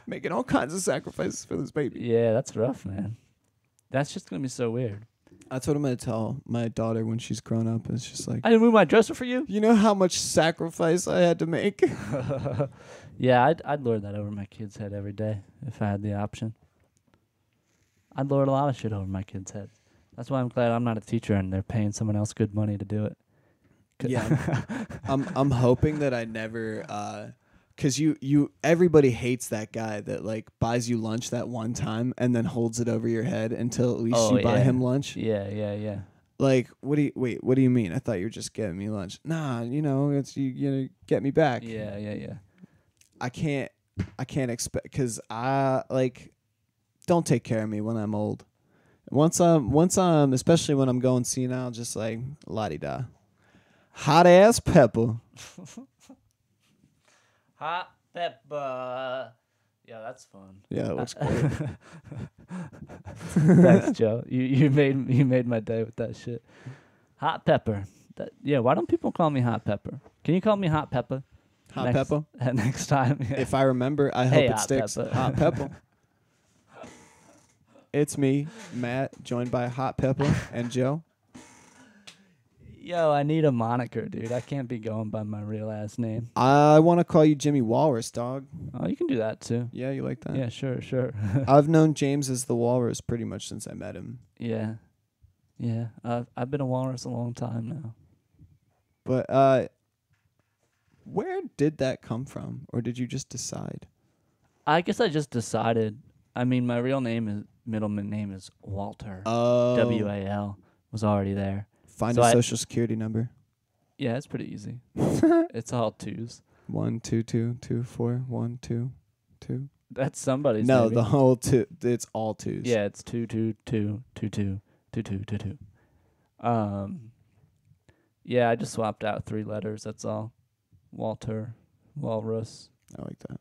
Making all kinds of sacrifices for this baby. Yeah, that's rough, man. That's just gonna be so weird. That's what I'm gonna tell my daughter when she's grown up. It's just like, I didn't move my dresser for you. you know how much sacrifice I had to make? Yeah, I'd lord that over my kid's head every day if I had the option. I'd lord a lot of shit over my kid's head. That's why I'm glad I'm not a teacher and they're paying someone else good money to do it. Yeah, I'm hoping that I never, cause you everybody hates that guy that like buys you lunch that one time and then holds it over your head until at least you buy him lunch. Yeah. Like, what do you mean? I thought you were just getting me lunch. Nah, it's you get me back. Yeah. I can't expect, cause I like don't take care of me when I'm old. Once I'm especially when I'm going senile, just like la-di-da. Hot ass pepper. Hot pepper. Yeah, that's fun. Yeah, it looks great. Thanks, Joe. You made my day with that shit. Hot pepper. Why don't people call me Hot Pepper? Can you call me Hot Pepper? Hot pepper. Next time. Yeah. If I remember, I hope it sticks. Pepper. Hot pepper. It's me, Matt, joined by Hot Pepper and Joe. Yo, I need a moniker, dude. I can't be going by my real ass name. I want to call you Jimmy Walrus, dog. Oh, you can do that too. Yeah, you like that? Yeah, sure. I've known James as the Walrus pretty much since I met him. Yeah. I've been a walrus a long time now. But where did that come from? Or did you just decide? I guess I just decided. I mean, my middleman name is Walter. Oh. W-A-L was already there. Find a social security number. Yeah, it's pretty easy. It's all twos. 1 2 2 2 4 1 2 2. That's somebody's. No, maybe. the whole two. It's all twos. Yeah, it's 2 2 2 2 2 2 2 2 2. Yeah, I just swapped out 3 letters. That's all. Walter, Walrus. I like that.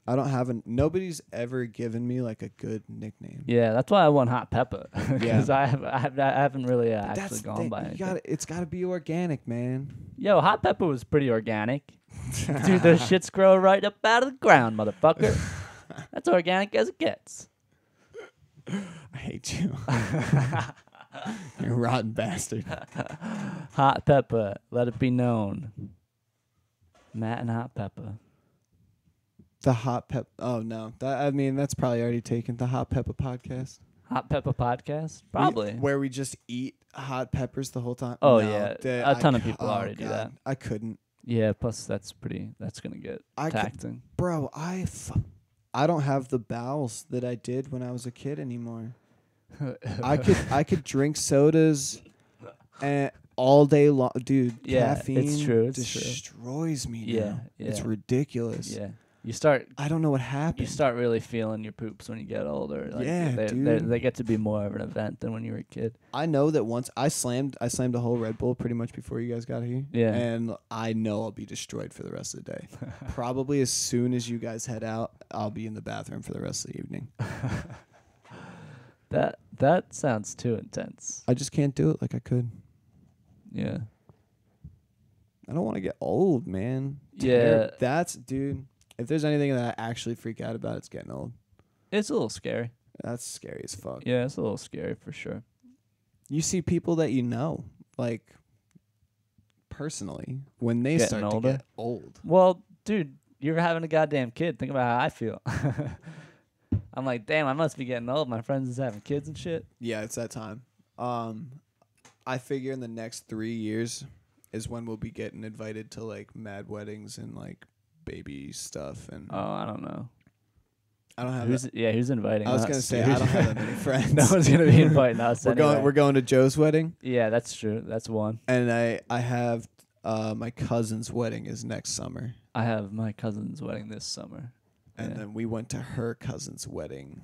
I don't have nobody's ever given me like a good nickname. Yeah, that's why I want Hot Pepper. Because I haven't really actually gone by anything. It's got to be organic, man. Yo, Hot Pepper was pretty organic. Dude, those shits grow right up out of the ground, motherfucker. That's organic as it gets. I hate you. You're a rotten bastard. Hot Pepper, let it be known. Matt and Hot Pepper. The Hot Pep. Oh no, that's probably already taken. The Hot Pepper podcast. Hot Pepper podcast, probably. Where we just eat hot peppers the whole time. Oh No, yeah, a ton of people already do God, that. I couldn't, Yeah, plus that's gonna get taxing. bro. I don't have the bowels that I did when I was a kid anymore. I could drink sodas and all day long, dude. Yeah, caffeine it's true. It's destroys me. Yeah, now. yeah. It's ridiculous. Yeah, I don't know what happened. you start really feeling your poops when you get older. Like, Yeah, dude. they get to be more of an event than when you were a kid. I know that once I slammed a whole Red Bull pretty much before you guys got here. Yeah. And I know I'll be destroyed for the rest of the day. Probably as soon as you guys head out, I'll be in the bathroom for the rest of the evening. That sounds too intense. I just can't do it like I could. Yeah. I don't want to get old, man. Yeah. Dude, if there's anything that I actually freak out about, it's getting old. It's a little scary. That's scary as fuck. Yeah, it's a little scary for sure. You see people that you know, like, personally, when they Getting start older? to get old. Well, dude, you're having a goddamn kid. Think about how I feel. I'm like, damn, I must be getting old. My friends is having kids and shit. Yeah, it's that time. I figure in the next 3 years is when we'll be getting invited to, like, mad weddings and, like, baby stuff. And Oh, I don't know. I don't have who's inviting I was us? going to say, I don't have that many friends. No one's going to be inviting us anyway. We're going to Joe's wedding. Yeah, that's true. That's one. And I have my cousin's wedding is next summer. I have my cousin's wedding this summer. And Yeah. then we went to her cousin's wedding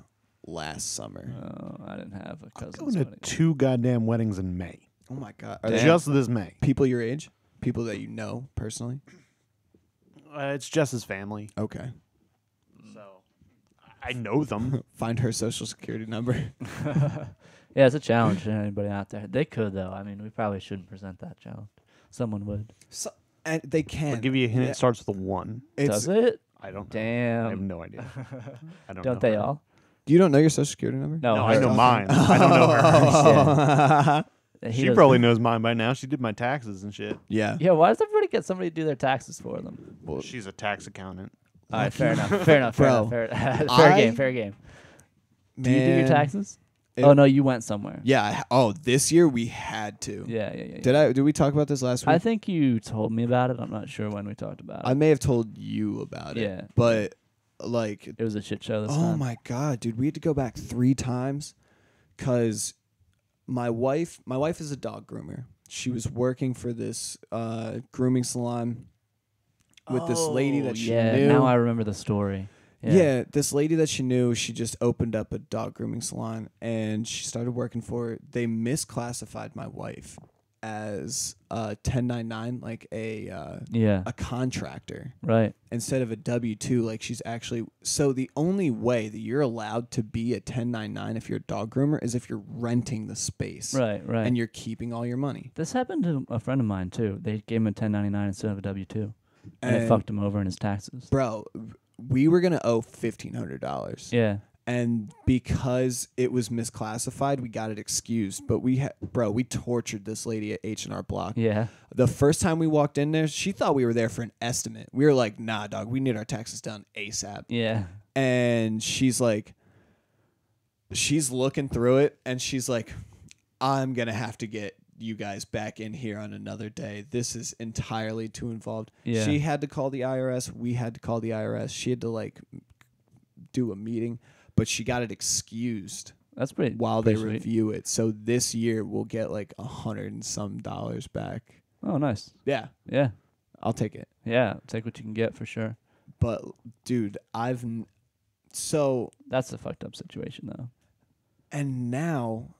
last summer. Oh, I didn't have a I'm cousin's going to wedding. 2 goddamn weddings in May. Oh my god! Damn. Just this May. People your age? People that you know personally? It's Jess's family. Okay. So I know them. Find her social security number. Yeah, it's a challenge to anybody out there. They could, though. I mean, we probably shouldn't present that challenge. Someone would. So, and they can. I'll give you a hint. Yeah. It starts with a 1. Does it? I don't know. I Damn. have no idea. I don't Don't know they her. all? You don't know your social security number? No, No, I her. know mine. I don't know hers. He She doesn't- probably knows mine by now. She did my taxes and shit. Yeah. Yeah, why does everybody get somebody to do their taxes for them? Well, She's a tax accountant. All right, fair enough. Fair enough. Fair Bro, enough. Fair I- game. Fair game. Do you do your man, taxes? it- Oh no, you went somewhere. Yeah. Oh, this year we had to. Yeah, yeah, yeah. Did we talk about this last week? I think you told me about it. I'm not sure when we talked about it. I may have told you about it. Yeah. But like, It was a shit show this oh time. my god, dude, we had to go back 3 times because my wife is a dog groomer. She was working for this grooming salon with this lady that she yeah, knew. now I remember the story. Yeah, this lady that she knew, she just opened up a dog grooming salon and she started working for it. They misclassified my wife as 1099, like a contractor Right. instead of a W-2. Like she's actually, so the only way that you're allowed to be a 1099 if you're a dog groomer is if you're renting the space. Right. Right. And you're keeping all your money. This happened to a friend of mine too. They gave him a 1099 instead of a W-2, and it fucked him over in his taxes. Bro, we were going to owe $1,500. Yeah. And because it was misclassified, we got it excused. But we tortured this lady at H&R Block. Yeah. The first time we walked in there, she thought we were there for an estimate. We were like, nah, dog, we need our taxes done ASAP. Yeah. And she's like, she's looking through it, and she's like, I'm going to have to get you guys back in here on another day. This is entirely too involved. Yeah. She had to call the IRS. We had to call the IRS. She had to like do a meeting, but she got it excused That's pretty. while pretty they sweet. review it. So this year we'll get like $100 and some back. Oh, nice. Yeah, Yeah. I'll take it. Yeah. Take what you can get for sure. But dude, so That's a fucked up situation though. and now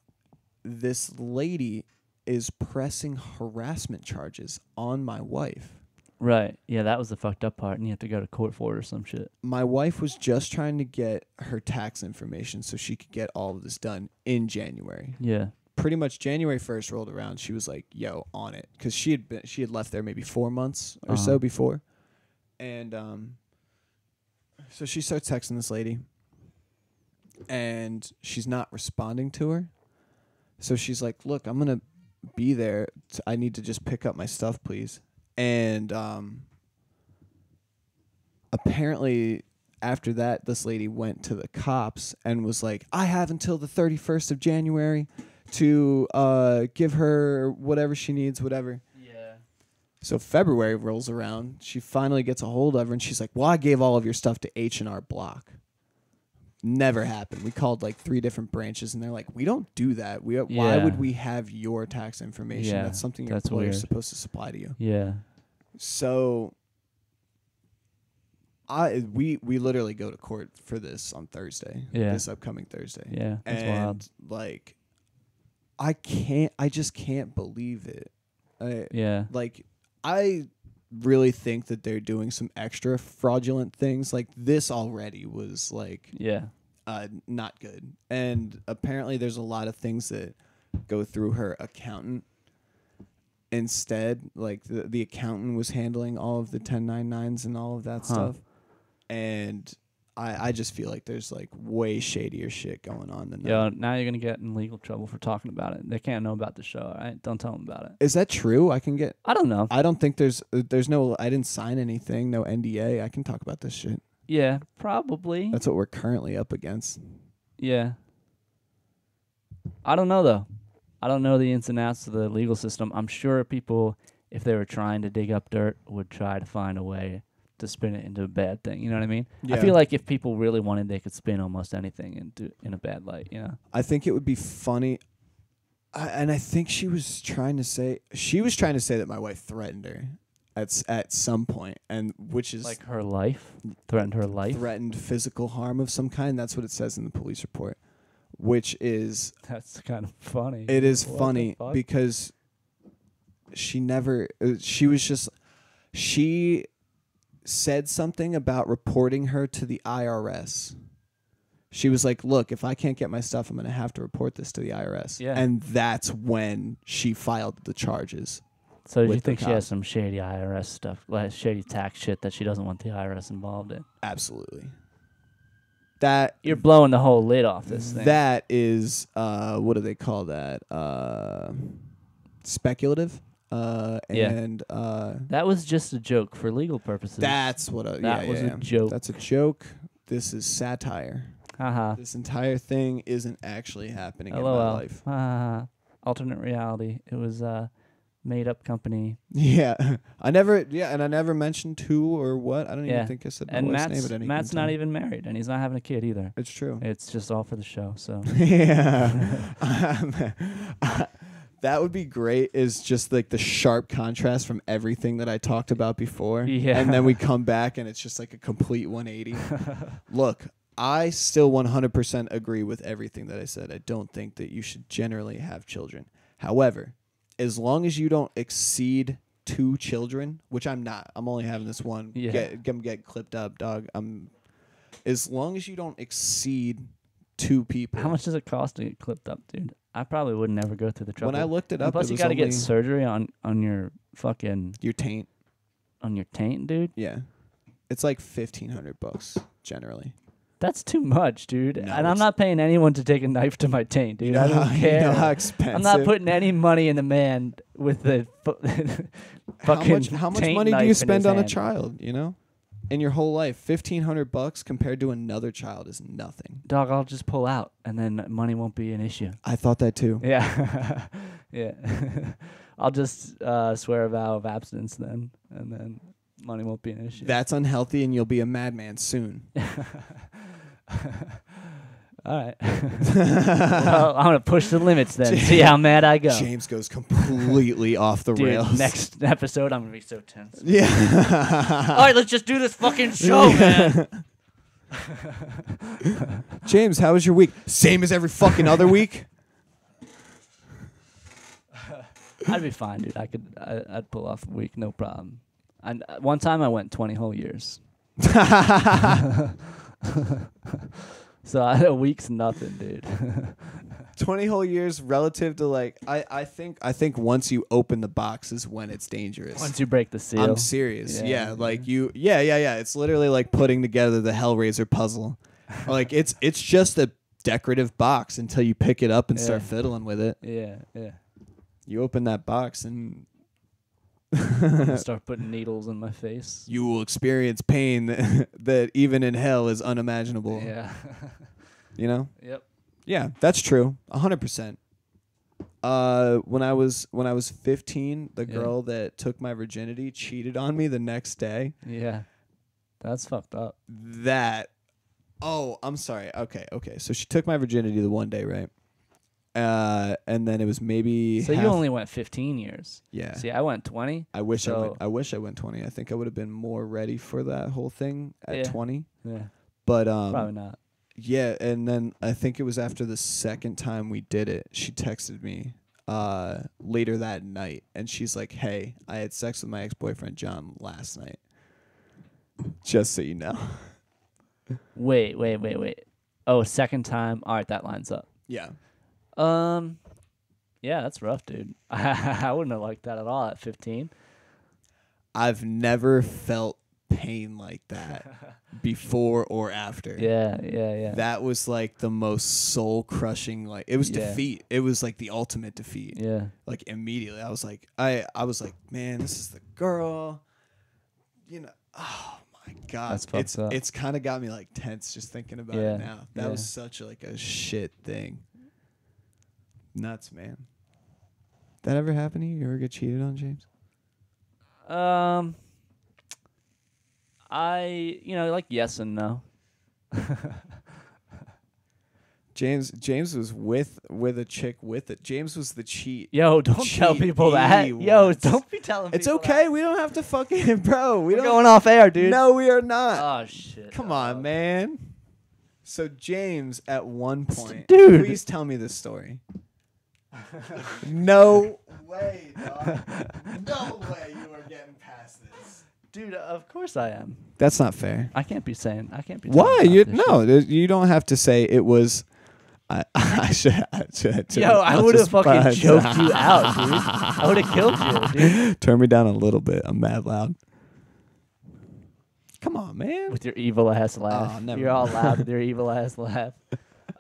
this lady is pressing harassment charges on my wife. Right. Yeah, that was the fucked up part, and you have to go to court for it or some shit. My wife was just trying to get her tax information so she could get all of this done in January. Yeah. Pretty much January 1st rolled around. She was like, yo, on it. Because she had left there maybe 4 months or so before. And so she starts texting this lady. And she's not responding to her. So she's like, look, I'm going to be there. I need to just pick up my stuff, please. And apparently after that, this lady went to the cops and was like, I have until the 31st of January to give her whatever she needs, whatever. Yeah. So February rolls around. She finally gets a hold of her, and she's like, well, I gave all of your stuff to H&R Block. Never happened. We called like 3 different branches, and they're like, we don't do that. Why Yeah. would we have your tax information? Yeah, That's something your that's employer's weird. supposed to supply to you. Yeah. So we literally go to court for this on Thursday. Yeah. This upcoming Thursday. Yeah. That's and wild. like I just can't believe it. Yeah. Like I really think that they're doing some extra fraudulent things. Like this already was like Yeah. not good. And apparently there's a lot of things that go through her accountant instead. Like the accountant was handling all of the 1099s and all of that stuff. And I just feel like there's like way shadier shit going on than that. Yo, now you're gonna get in legal trouble for talking about it. They can't know about the show, all right? Don't tell them about it. Is that true? I can get. I don't know. I don't think there's no. I didn't sign anything. No NDA. I can talk about this shit. Yeah, probably. That's what we're currently up against. Yeah. I don't know though. I don't know the ins and outs of the legal system. I'm sure people, if they were trying to dig up dirt, would try to find a way to spin it into a bad thing. You know what I mean? Yeah. I feel like if people really wanted, they could spin almost anything in a bad light. You know? I think it would be funny. And I think she was trying to say that my wife threatened her. at some point, and which is Like her life? Threatened her life? threatened physical harm of some kind. That's what it says in the police report, which is That's kind of funny. it is What the funny fuck? because she said something about reporting her to the IRS. She was like, look, if I can't get my stuff, I'm going to have to report this to the IRS. Yeah. And that's when she filed the charges. So do you with the think she has cops. some shady IRS stuff, like shady tax shit that she doesn't want the IRS involved in? Absolutely. That You're blowing the whole lid off this thing. that is what do they call that? Speculative. And That was just a joke for legal purposes. that's what That was a joke. That's a joke. This is satire. Haha. This entire thing isn't actually happening in my LOL. life. Alternate reality. It was a made up company. Yeah. I never mentioned who or what. I don't even think I said my And wife's name at any Matt's not time. even married, and he's not having a kid either. It's true. It's just all for the show. So Yeah. That would be great, is just like the sharp contrast from everything that I talked about before. Yeah. And then we come back and it's just like a complete 180. Look, I still 100% agree with everything that I said. I don't think that you should generally have children. However, as long as you don't exceed 2 children, which I'm not. I'm only having this one. Yeah. Get clipped up, dog. As long as you don't exceed 2 people. how much does it cost to get clipped up, dude? I probably would never go through the trouble. When I looked it up, plus it you was got to get only surgery on your fucking your taint. on your taint, dude. Yeah. It's like $1,500 generally. That's too much, dude. No, and I'm it's- not paying anyone to take a knife to my taint, dude. You know I don't how- care. You know how expensive. I'm not putting any money in the man with the fucking how much taint money do knife you in spend his on a hand. child, you know? In your whole life, $1,500 compared to another child is nothing. Dog, I'll just pull out, and then money won't be an issue. I thought that too. Yeah, yeah. I'll just swear a vow of abstinence then, and then money won't be an issue. That's unhealthy and you'll be a madman soon. All right. Well, I'm gonna push the limits then. See how mad I go. James goes completely off the Dude, rails. next episode I'm gonna be so tense. Yeah. All right, let's just do this fucking show, man. James, how was your week? Same as every fucking other week. I'd be fine, dude. I'd pull off a week, no problem. And one time I went 20 whole years. So a week's nothing, dude. 20 whole years relative to like I think once you open the box is when it's dangerous. Once you break the seal. I'm serious. Yeah. Yeah, like it's literally like putting together the Hellraiser puzzle. Like it's just a decorative box until you pick it up and start Yeah. fiddling with it. Yeah. You open that box and Start putting needles in my face. you will experience pain that even in hell is unimaginable. Yeah. You know? Yep. Yeah, that's true. 100%. When I was 15, the Yeah. girl that took my virginity cheated on me the next day. Yeah. That's fucked up. I'm sorry. Okay. So she took my virginity the one day, right? And then it was maybe So you half- only went 15 years. yeah. See, I went 20. I wish so- I went 20. I think I would have been more ready for that whole thing at Yeah. 20. Yeah. But Probably not. yeah, and then I think it was after the second time we did it, she texted me later that night and she's like, "Hey, I had sex with my ex-boyfriend John last night." Just so you know. Wait. Oh, second time. All right, that lines up. Yeah. Yeah, that's rough, dude. I wouldn't have liked that at all at 15. I've never felt pain like that before or after. Yeah. That was like the most soul-crushing, like it was Yeah. defeat. It was like the ultimate defeat. Yeah. Like immediately I was like I was like, "Man, this is the girl." You know, oh my god. That's fucked up. It's kind of got me like tense just thinking about Yeah, it now. That yeah. was such like a shit thing. Nuts, man. That ever happen to you? You ever get cheated on, James? Like yes and no. James was with a chick with it. James was the cheat. Yo, don't tell people that. Yo, don't be telling people It's okay. We don't have to fucking, bro. We're going off air, dude. No, we are not. Oh, shit. Come on, man. So James, at one point, dude, please tell me this story. No way, dog. No way you are getting past this. Dude, of course I am. That's not fair. I can't be. Why? You don't have to say it was. I should. Yo, I would have fucking choked you out, dude. I would have killed you, dude. Turn me down a little bit. I'm mad loud. Come on, man. With your evil ass laugh. Oh, never You're all loud with your evil ass laugh.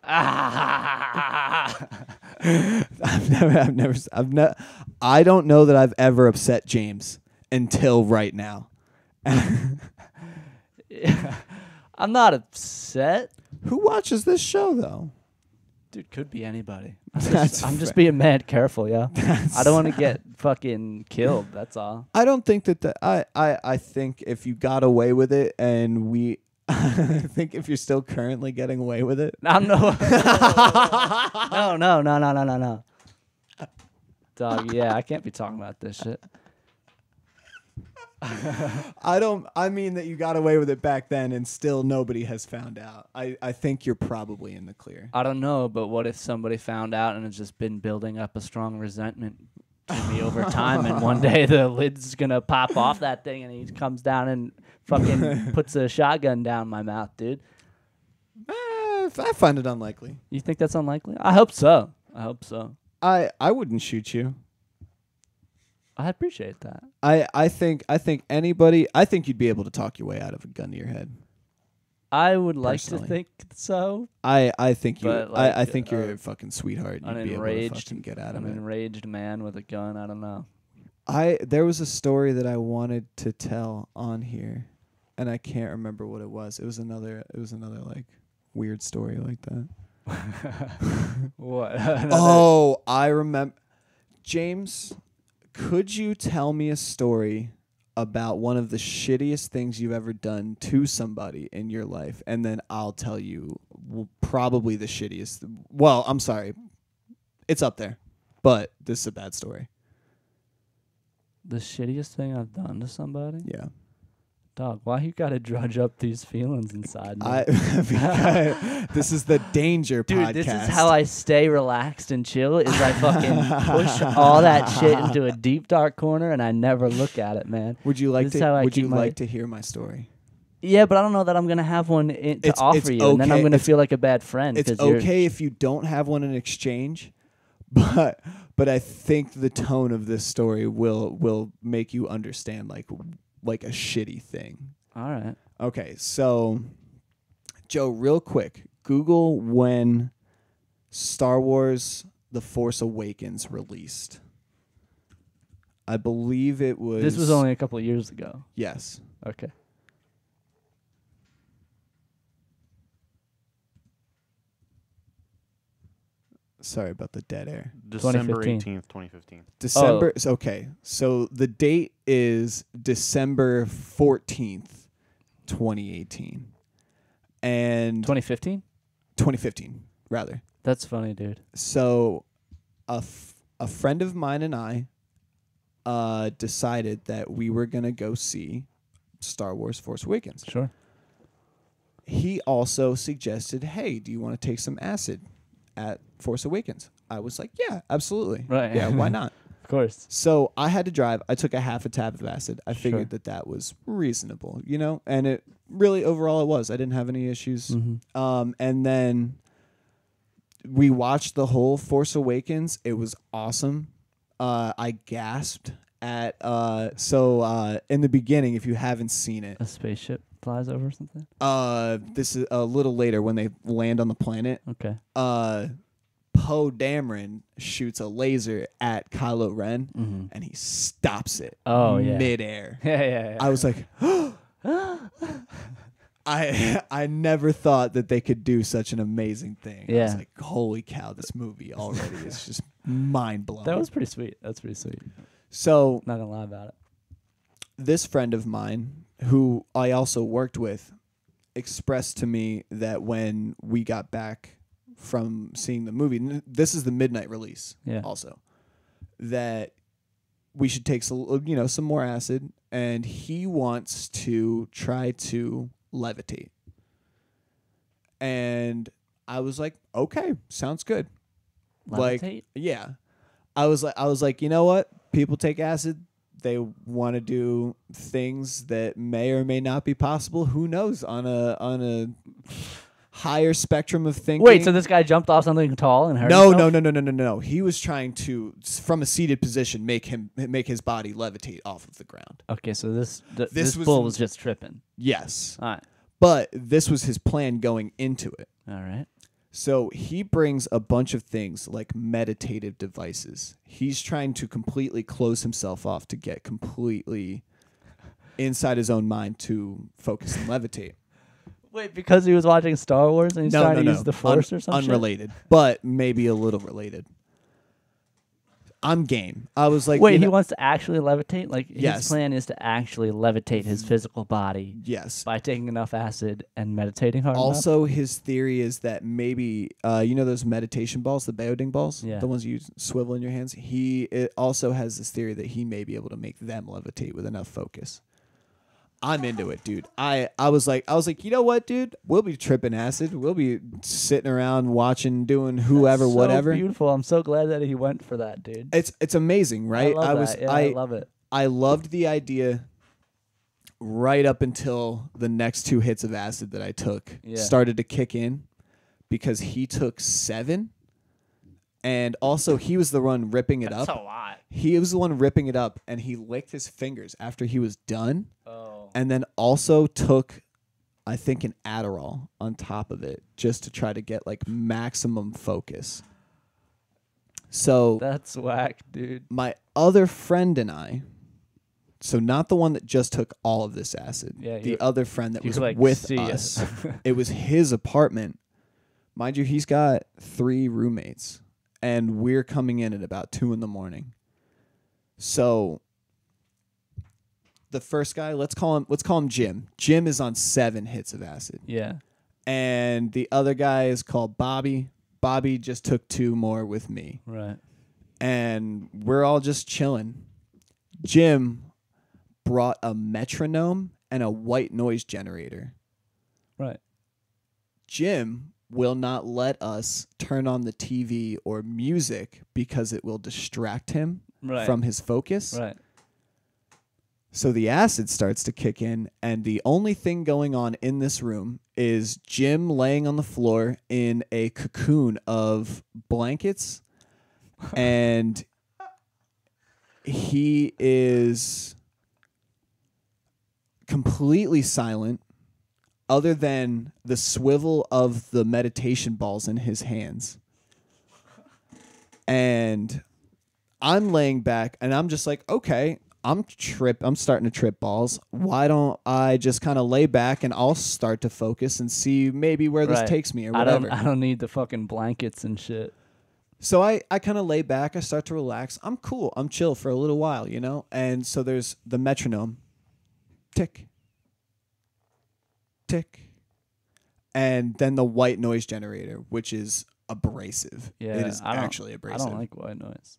I don't know that I've ever upset James until right now. I'm not upset. Who watches this show though? Dude, could be anybody. I'm just being mad careful, yeah. I don't want to get fucking killed, that's all. I don't think that I think if you got away with it and we I think if you're still currently getting away with it. No. No. Dog, yeah, I can't be talking about this shit. I mean that you got away with it back then and still nobody has found out. I think you're probably in the clear. I don't know, but what if somebody found out and has just been building up a strong resentment to me over time and one day the lid's gonna pop off that thing and he comes down and fucking puts a shotgun down my mouth, dude. I find it unlikely. You think that's unlikely? I hope so. I wouldn't shoot you. I appreciate that. I think anybody. I think you'd be able to talk your way out of a gun to your head. I would like to think so. I think you. Like, I think you're a fucking sweetheart. You'd be able to fucking get out of it. An enraged man with a gun. I don't know. There was a story that I wanted to tell on here, and I can't remember what it was. It was another like weird story like that. What? Oh, I remember. James, could you tell me a story about one of the shittiest things you've ever done to somebody in your life, and then I'll tell you probably the shittiest. Well, I'm sorry. It's up there, but this is a bad story. The shittiest thing I've done to somebody? Yeah. Dog, why you gotta drudge up these feelings inside me? This is the danger Dude, podcast. This is how I stay relaxed and chill, is I fucking push all that shit into a deep, dark corner and I never look at it, man. Would you like to hear my story? Yeah, but I don't know that I'm going to have one to offer you, and then I'm going to feel like a bad friend. It's okay if you don't have one in exchange, but I think the tone of this story will make you understand like a shitty thing. All right. Okay, so Joe, real quick, Google when Star Wars The Force Awakens released. I believe it was... This was only a couple of years ago. Yes. Okay. Sorry about the dead air. December 18th, 2015. December. Oh. Okay, so the date is December 14th, 2018. And 2015? 2015, rather. That's funny, dude. So a friend of mine and I decided that we were going to go see Star Wars Force Awakens. Sure. He also suggested, hey, do you want to take some acid at Force Awakens? I was like, yeah, absolutely. Right. Yeah, why not? Of course. So I had to drive. I took a half a tab of acid. I figured that was reasonable, and it really overall it was. I didn't have any issues. Mm-hmm. And then we watched the whole Force Awakens. It was awesome. I gasped at in the beginning, if you haven't seen it. A spaceship flies over or something? This is a little later when they land on the planet. Okay. Poe Dameron shoots a laser at Kylo Ren, and he stops it midair. Yeah. I was like, I never thought that they could do such an amazing thing. Yeah. I was like, holy cow, this movie already is just mind blowing. That was pretty sweet. That's pretty sweet. So, not gonna lie about it. This friend of mine, who I also worked with, expressed to me that when we got back from seeing the movie. This is the midnight release. Yeah. Also, that we should take some more acid, and he wants to try to levitate. And I was like, okay, sounds good. Levitate? Like, yeah. I was like, you know what? People take acid. They want to do things that may or may not be possible. Who knows? On a higher spectrum of thinking. Wait, so this guy jumped off something tall and hurt No. himself? He was trying to, from a seated position, make his body levitate off of the ground. Okay, so this bull was just tripping. Yes. All right. But this was his plan going into it. All right. So he brings a bunch of things like meditative devices. He's trying to completely close himself off to get completely inside his own mind to focus and levitate. Wait, because he was watching Star Wars and he's trying to use the Force or something? Unrelated, but maybe a little related. I'm game. I was like, wait, he wants to actually levitate? Like, yes. His plan is to actually levitate his physical body. Yes. By taking enough acid and meditating hard Also, enough? his theory is that maybe, those meditation balls, the Baoding balls? Yeah. The ones you swivel in your hands? It also has this theory that he may be able to make them levitate with enough focus. I'm into it, dude. I was like, you know what, dude? We'll be tripping acid. We'll be sitting around watching, doing whoever, That's so whatever. Beautiful. I'm so glad that he went for that, dude. It's amazing, right? I love it. I loved the idea right up until the next 2 hits of acid that I took started to kick in, because he took 7. And also, he was the one ripping it up. That's a lot. He was the one ripping it up, and he licked his fingers after he was done. Oh. And then also took, I think, an Adderall on top of it just to try to get like maximum focus. So that's whack, dude. My other friend and I, so not the one that just took all of this acid, the other friend that was like with us, it was his apartment. Mind you, he's got 3 roommates, and we're coming in at about 2 a.m. So the first guy, let's call him Jim. Jim is on 7 hits of acid. Yeah. And the other guy is called Bobby. Bobby just took 2 more with me. Right. And we're all just chilling. Jim brought a metronome and a white noise generator. Right. Jim will not let us turn on the TV or music because it will distract him from his focus. Right. So the acid starts to kick in, and the only thing going on in this room is Jim laying on the floor in a cocoon of blankets, and he is completely silent other than the swivel of the meditation balls in his hands. And I'm laying back, and I'm just like, okay, I'm starting to trip balls. Why don't I just kind of lay back and I'll start to focus and see maybe where this takes me or whatever. I don't need the fucking blankets and shit. So I kind of lay back. I start to relax. I'm cool. I'm chill for a little while, you know? And so there's the metronome. Tick. Tick. And then the white noise generator, which is abrasive. Yeah, it is actually abrasive. I don't like white noise.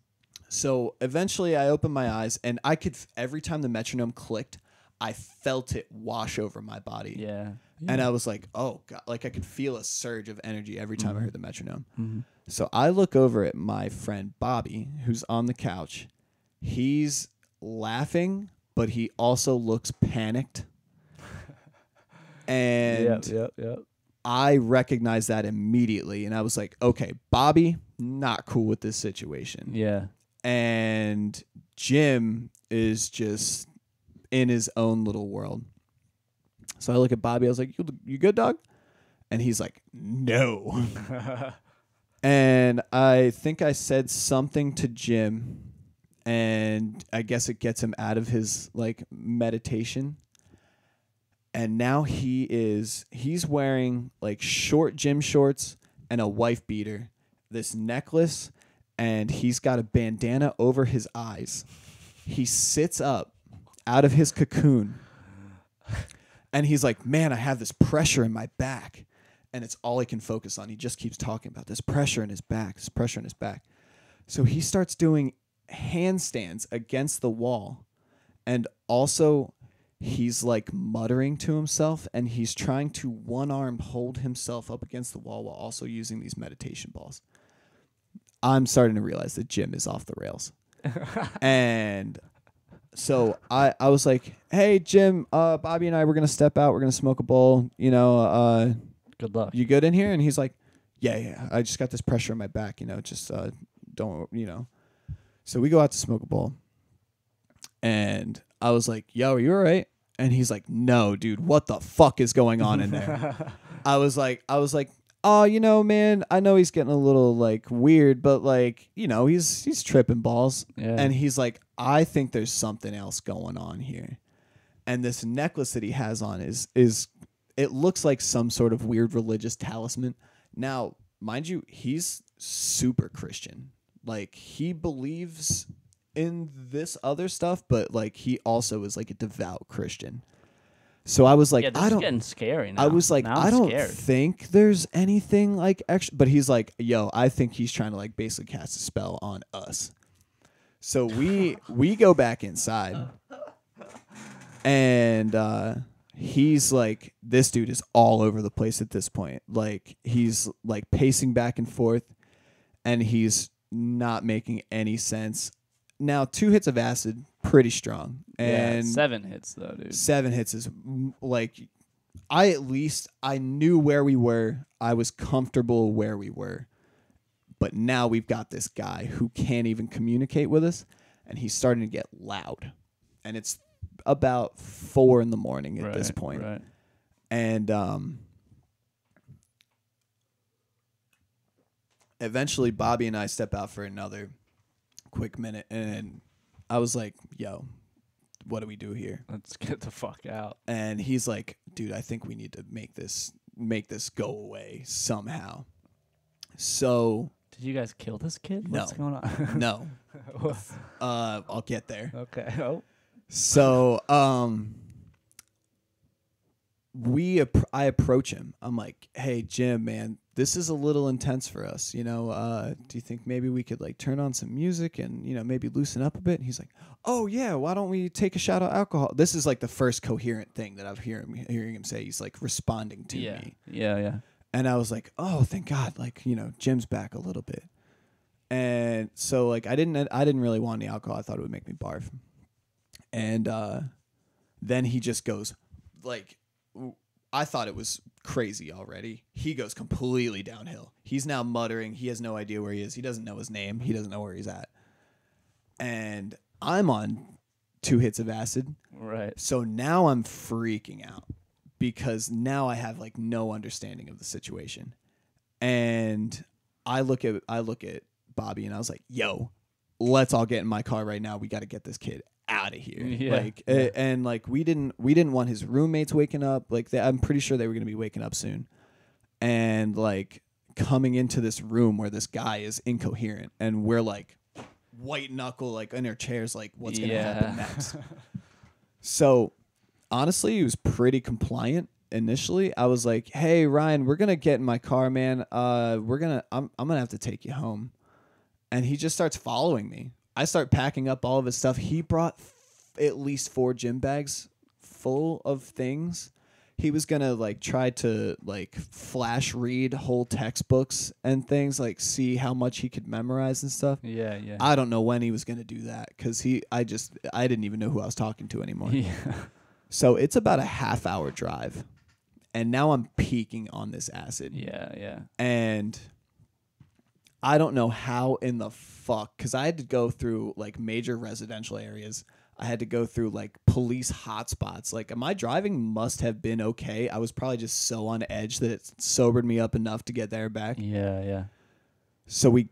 So eventually I opened my eyes, and I could, every time the metronome clicked, I felt it wash over my body. Yeah. And I was like, oh, God. Like I could feel a surge of energy every time I heard the metronome. Mm-hmm. So I look over at my friend Bobby, who's on the couch. He's laughing, but he also looks panicked. And yep. I recognized that immediately. And I was like, okay, Bobby, not cool with this situation. Yeah. And Jim is just in his own little world. So I look at Bobby. I was like, you good, dog? And he's like, no. And I think I said something to Jim, and I guess it gets him out of his like meditation. And now he's wearing like short gym shorts and a wife beater, this necklace, and he's got a bandana over his eyes. He sits up out of his cocoon, and he's like, man, I have this pressure in my back. and it's all he can focus on. He just keeps talking about this pressure in his back, this pressure in his back. So he starts doing handstands against the wall, and also he's like muttering to himself, and he's trying to one arm hold himself up against the wall while also using these meditation balls. I'm starting to realize that Jim is off the rails. And so I was like, hey, Jim, Bobby and I, we're going to step out. We're going to smoke a bowl. Good luck. You good in here? And he's like, yeah. I just got this pressure in my back, just don't. So we go out to smoke a bowl. And I was like, yo, are you all right? And he's like, no, dude, what the fuck is going on in there? I was like, oh, man, I know he's getting a little like weird, but like, he's tripping balls. Yeah. And he's like, I think there's something else going on here. And this necklace that he has on is it looks like some sort of weird religious talisman. Now, mind you, he's super Christian. Like, he believes in this other stuff, but like he also is like a devout Christian. So I was like, this is getting scary now. I was like, I don't scared. think there's anything like extra. But he's like, yo, I think he's trying to like basically cast a spell on us. So we go back inside, and he's like, this dude is all over the place at this point. Like, he's like pacing back and forth, and he's not making any sense. Now, 2 hits of acid, pretty strong. And 7 hits, though, dude. 7 hits is like, I knew where we were. I was comfortable where we were. But now we've got this guy who can't even communicate with us, and he's starting to get loud. And it's about 4 a.m. at this point. Right. And eventually Bobby and I step out for another quick minute, and I was like, yo, what do we do here? Let's get the fuck out. And he's like, dude, I think we need to make this go away somehow. So did you guys kill this kid? No. What's going on? No. I'll get there. Okay. Oh. So I approach him. I'm like, hey, Jim, man, this is a little intense for us. Do you think maybe we could like turn on some music and, maybe loosen up a bit? And he's like, oh, yeah, why don't we take a shot of alcohol? This is like the first coherent thing that I've hearing him say. He's like responding to me. Yeah. And I was like, oh, thank God. Like, Jim's back a little bit. And so like, I didn't really want any alcohol. I thought it would make me barf. And then he just goes like, I thought it was crazy already. He goes completely downhill. He's now muttering. He has no idea where he is. He doesn't know his name. He doesn't know where he's at. And I'm on 2 hits of acid. Right. So now I'm freaking out because now I have like no understanding of the situation. And I look at Bobby and I was like, yo, let's all get in my car right now. We got to get this kid out of here. Yeah. And like we didn't want his roommates waking up. Like I'm pretty sure they were going to be waking up soon. And like coming into this room where this guy is incoherent and we're like white knuckle like in our chairs like what's going to happen next. So honestly, he was pretty compliant initially. I was like, "Hey Ryan, we're going to get in my car, man. I'm going to have to take you home." And he just starts following me. I start packing up all of his stuff. He brought at least 4 gym bags full of things. He was going to like try to like flash read whole textbooks and things, like see how much he could memorize and stuff. Yeah. I don't know when he was going to do that because I didn't even know who I was talking to anymore. Yeah. So it's about a half-hour drive. And now I'm peaking on this acid. Yeah. And I don't know how in the fuck, because I had to go through like major residential areas. I had to go through like police hotspots. Like my driving must have been okay. I was probably just so on edge that it sobered me up enough to get there and back. Yeah. So we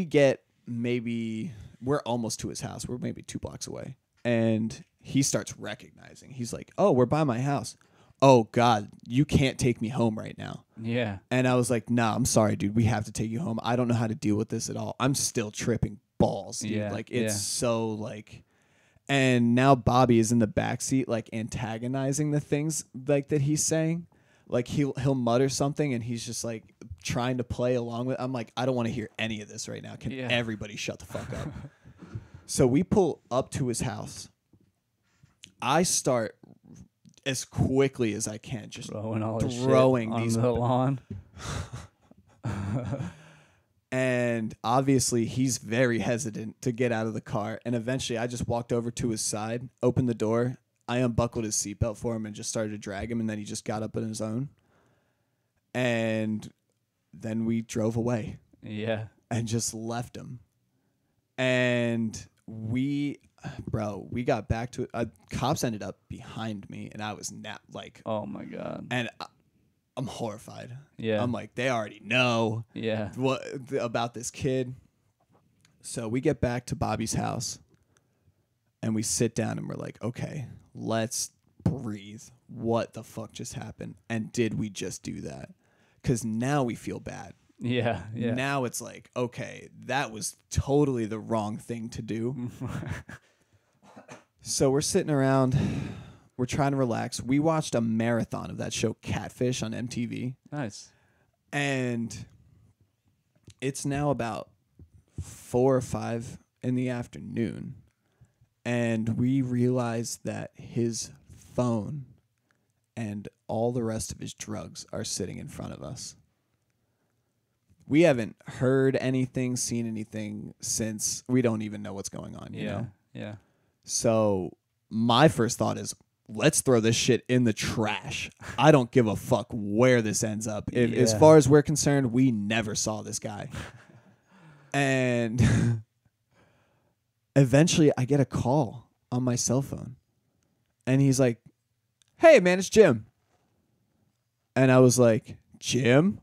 get we're almost to his house. We're maybe 2 blocks away. And he starts recognizing. He's like, oh, we're by my house. Oh, God, you can't take me home right now. Yeah. And I was like, nah, I'm sorry, dude. We have to take you home. I don't know how to deal with this at all. I'm still tripping balls, dude. Yeah, like, it's so, like... And now Bobby is in the backseat, like, antagonizing the things, like, that he's saying. Like he'll mutter something and he's just like trying to play along with. I'm like, I don't want to hear any of this right now. Can everybody shut the fuck up? So we pull up to his house. I start as quickly as I can, just throwing on these the lawn. And obviously he's very hesitant to get out of the car. And eventually I just walked over to his side, opened the door. I unbuckled his seatbelt for him and just started to drag him. And then he just got up on his own. And then we drove away. Yeah. And just left him. And we got back to it. Cops ended up behind me, and I was not like, oh my God. And I'm horrified. Yeah. I'm like, they already know what about this kid. So we get back to Bobby's house, and we sit down, and we're like, okay, let's breathe. What the fuck just happened? And did we just do that? Because now we feel bad. Yeah. Now it's like, okay, that was totally the wrong thing to do. So we're sitting around. We're trying to relax. We watched a marathon of that show Catfish on MTV. Nice. And it's now about 4 or 5 in the afternoon. And we realize that his phone and all the rest of his drugs are sitting in front of us. We haven't heard anything, seen anything since. We don't even know what's going on, you know? Yeah. So my first thought is, let's throw this shit in the trash. I don't give a fuck where this ends up. As far as we're concerned, we never saw this guy. And eventually I get a call on my cell phone. And he's like, hey, man, it's Jim. And I was like, Jim?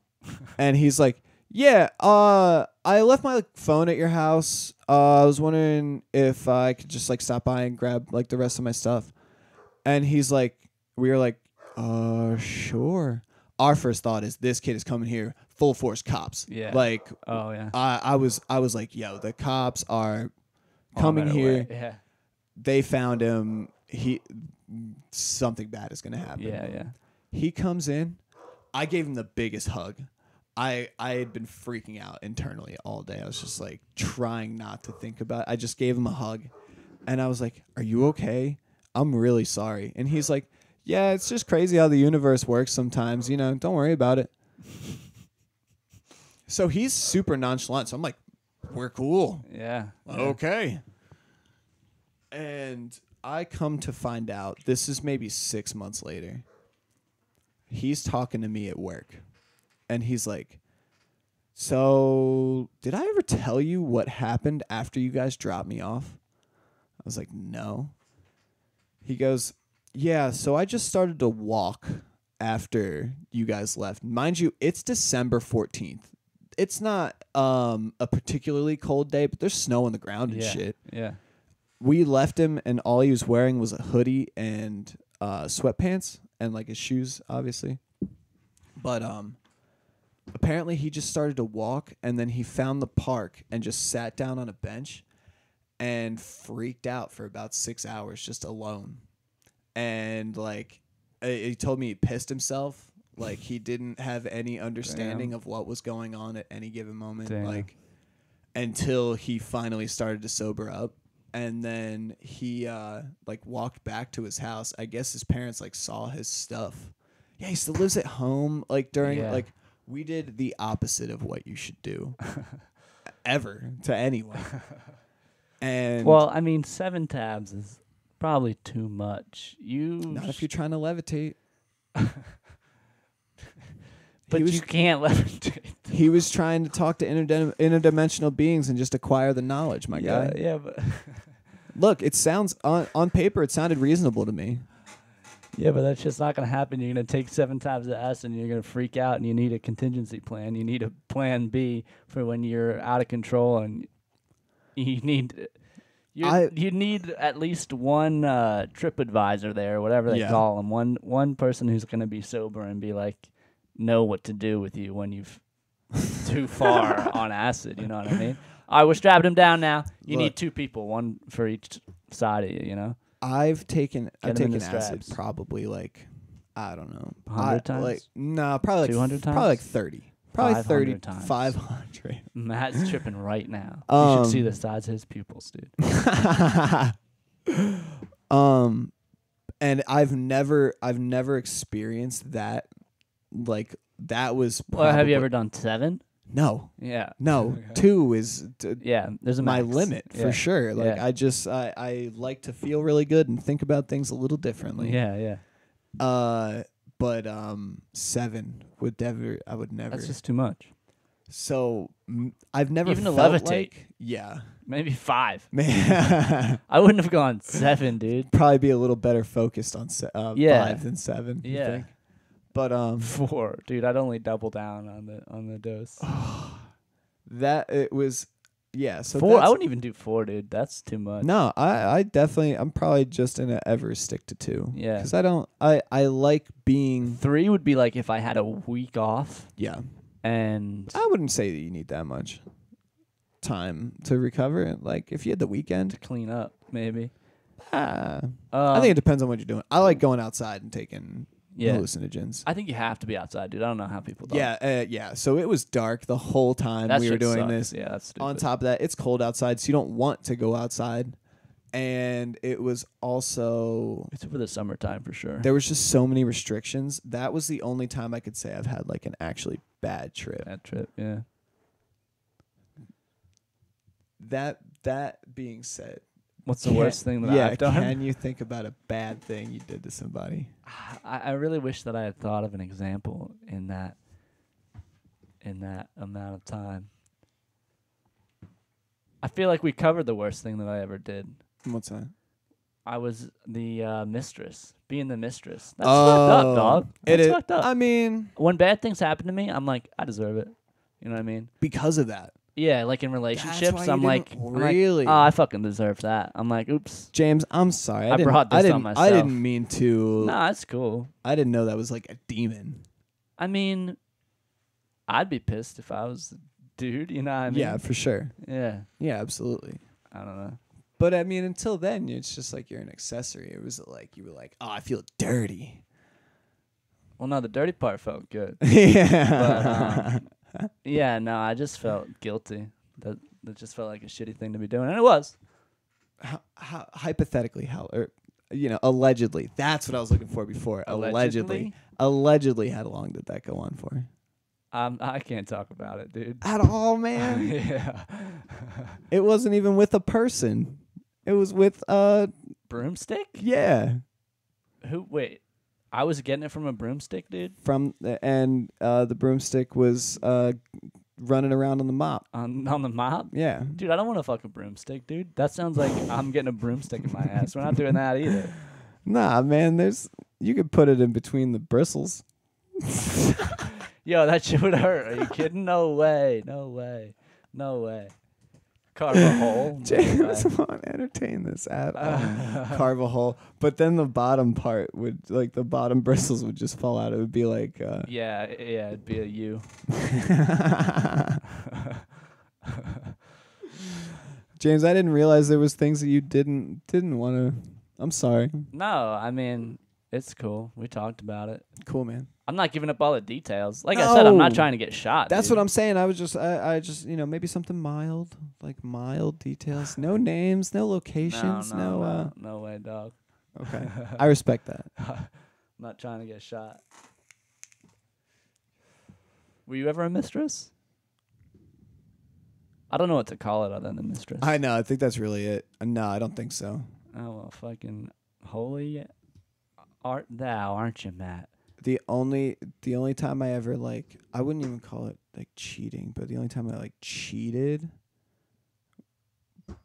And he's like, yeah, I left my phone at your house. I was wondering if I could just like stop by and grab like the rest of my stuff. And he's like, we were like, sure. Our first thought is this kid is coming here, full force cops. Yeah. Like, oh yeah. I was like, yo, the cops are coming here. Yeah. They found him. Something bad is gonna happen. Yeah. He comes in. I gave him the biggest hug. I had been freaking out internally all day. I was just like trying not to think about it. I just gave him a hug. And I was like, are you okay? I'm really sorry. And he's like, yeah, it's just crazy how the universe works sometimes. You know, don't worry about it. So he's super nonchalant. So I'm like, we're cool. Yeah. Okay. And I come to find out, this is maybe 6 months later. He's talking to me at work. And he's like, so did I ever tell you what happened after you guys dropped me off? I was like, no. He goes, yeah, so I just started to walk after you guys left. Mind you, it's December 14th. It's not a particularly cold day, but there's snow on the ground and shit. Yeah. We left him, and all he was wearing was a hoodie and sweatpants and like his shoes, obviously. But apparently he just started to walk, and then he found the park and just sat down on a bench and freaked out for about 6 hours just alone. And like he told me he pissed himself. Like he didn't have any understanding of what was going on at any given moment. Like until he finally started to sober up. And then he like walked back to his house. I guess his parents like saw his stuff. Yeah, he still lives at home. Like during like we did the opposite of what you should do ever to anyone. And well, I mean, 7 tabs is probably too much. Not if you're trying to levitate. But you can't levitate. He was trying to talk to interdimensional beings and just acquire the knowledge, my guy. Yeah, but look, it sounds on paper. It sounded reasonable to me. Yeah, but that's just not going to happen. You're going to take 7 tabs of acid and you're going to freak out, and you need a contingency plan. You need a plan B for when you're out of control, and you need at least one TripAdvisor there, whatever they call them. One person who's going to be sober and be like, know what to do with you when you've too far on acid. You know what I mean? All right, we're strapping him down now. You need 2 people, one for each side of you. You know. I've taken acid probably like I don't know. 100 times? Like, no, probably like 200 times? Probably like 30. Probably 30 times. 500. Matt's tripping right now. You should see the size of his pupils, dude. And I've never experienced that. Like that was. Well, have you ever done 7? No. Yeah. No. 2 is. Yeah. There's a my max. limit for sure. Like yeah. I like to feel really good and think about things a little differently. Yeah. Yeah. But 7 I would never. That's just too much. So I've never even to felt levitate. like, yeah, maybe 5. Man, I wouldn't have gone 7, dude. Probably be a little better focused on 5 than 7. Yeah, I think. But 4, dude. I'd only double down on the dose. That it was, yeah. So 4. I wouldn't even do 4, dude. That's too much. No, I definitely. I'm probably just gonna ever stick to 2. Yeah, because I like being. 3 would be like if I had a week off. Yeah. And I wouldn't say that you need that much time to recover. Like if you had the weekend to clean up, maybe. I think it depends on what you're doing. I like going outside and taking hallucinogens. I think you have to be outside, dude. I don't know how people do. Yeah. So it was dark the whole time we were doing this. Yeah, that's stupid. On top of that, it's cold outside, so you don't want to go outside. And it was also... It's for the summertime for sure. There was just so many restrictions. That was the only time I could say I've had like an actually bad trip. Bad trip, yeah. That being said... What's the worst thing that I've done? Can you think about a bad thing you did to somebody? I really wish that I had thought of an example in that amount of time. I feel like we covered the worst thing that I ever did. What's that? I was the mistress. Being the mistress. That's fucked up, dog. That's fucked up. I mean... When bad things happen to me, I'm like, I deserve it. You know what I mean? Because of that. Yeah, like in relationships, I'm like, really? oh, I fucking deserve that. I'm like, oops. James, I'm sorry. I brought this on myself. I didn't mean to... Nah, that's cool. I didn't know that was like a demon. I mean, I'd be pissed if I was the dude, you know what I mean? Yeah, for sure. Yeah. Yeah, absolutely. I don't know. But I mean, until then, it's just like you're an accessory. It was like you were like, oh, I feel dirty. Well, no, the dirty part felt good. Yeah. But, yeah, no, I just felt guilty. That just felt like a shitty thing to be doing, and it was. How hypothetically, allegedly. That's what I was looking for before. Allegedly, how long did that go on for? I can't talk about it, dude. At all, man. Yeah. It wasn't even with a person. It was with a broomstick. Yeah. Wait. I was getting it from a broomstick, dude. The broomstick was running around on the mop. On the mop? Yeah. Dude, I don't want to fuck a broomstick, dude. That sounds like I'm getting a broomstick in my ass. We're not doing that either. Nah, man. You could put it in between the bristles. Yo, that shit would hurt. Are you kidding? No way. Carve a hole. James won't entertain this at all. Carve a hole. But then the bottom part the bottom bristles would just fall out. It would be like... Yeah, it'd be a U. James, I didn't realize there was things that you didn't want to... I'm sorry. No, I mean, it's cool. We talked about it. Cool, man. I'm not giving up all the details. Like I said, I'm not trying to get shot. That's dude. what I'm saying. I was just, I just, maybe something mild, like mild details. No names, no locations, no way, dog. Okay, I respect that. I'm not trying to get shot. Were you ever a mistress? I don't know what to call it other than mistress. I know. I think that's really it. No, I don't think so. Oh well, fucking holy art thou, aren't you, Matt? The only time I ever I wouldn't even call it cheating, but the only time I cheated,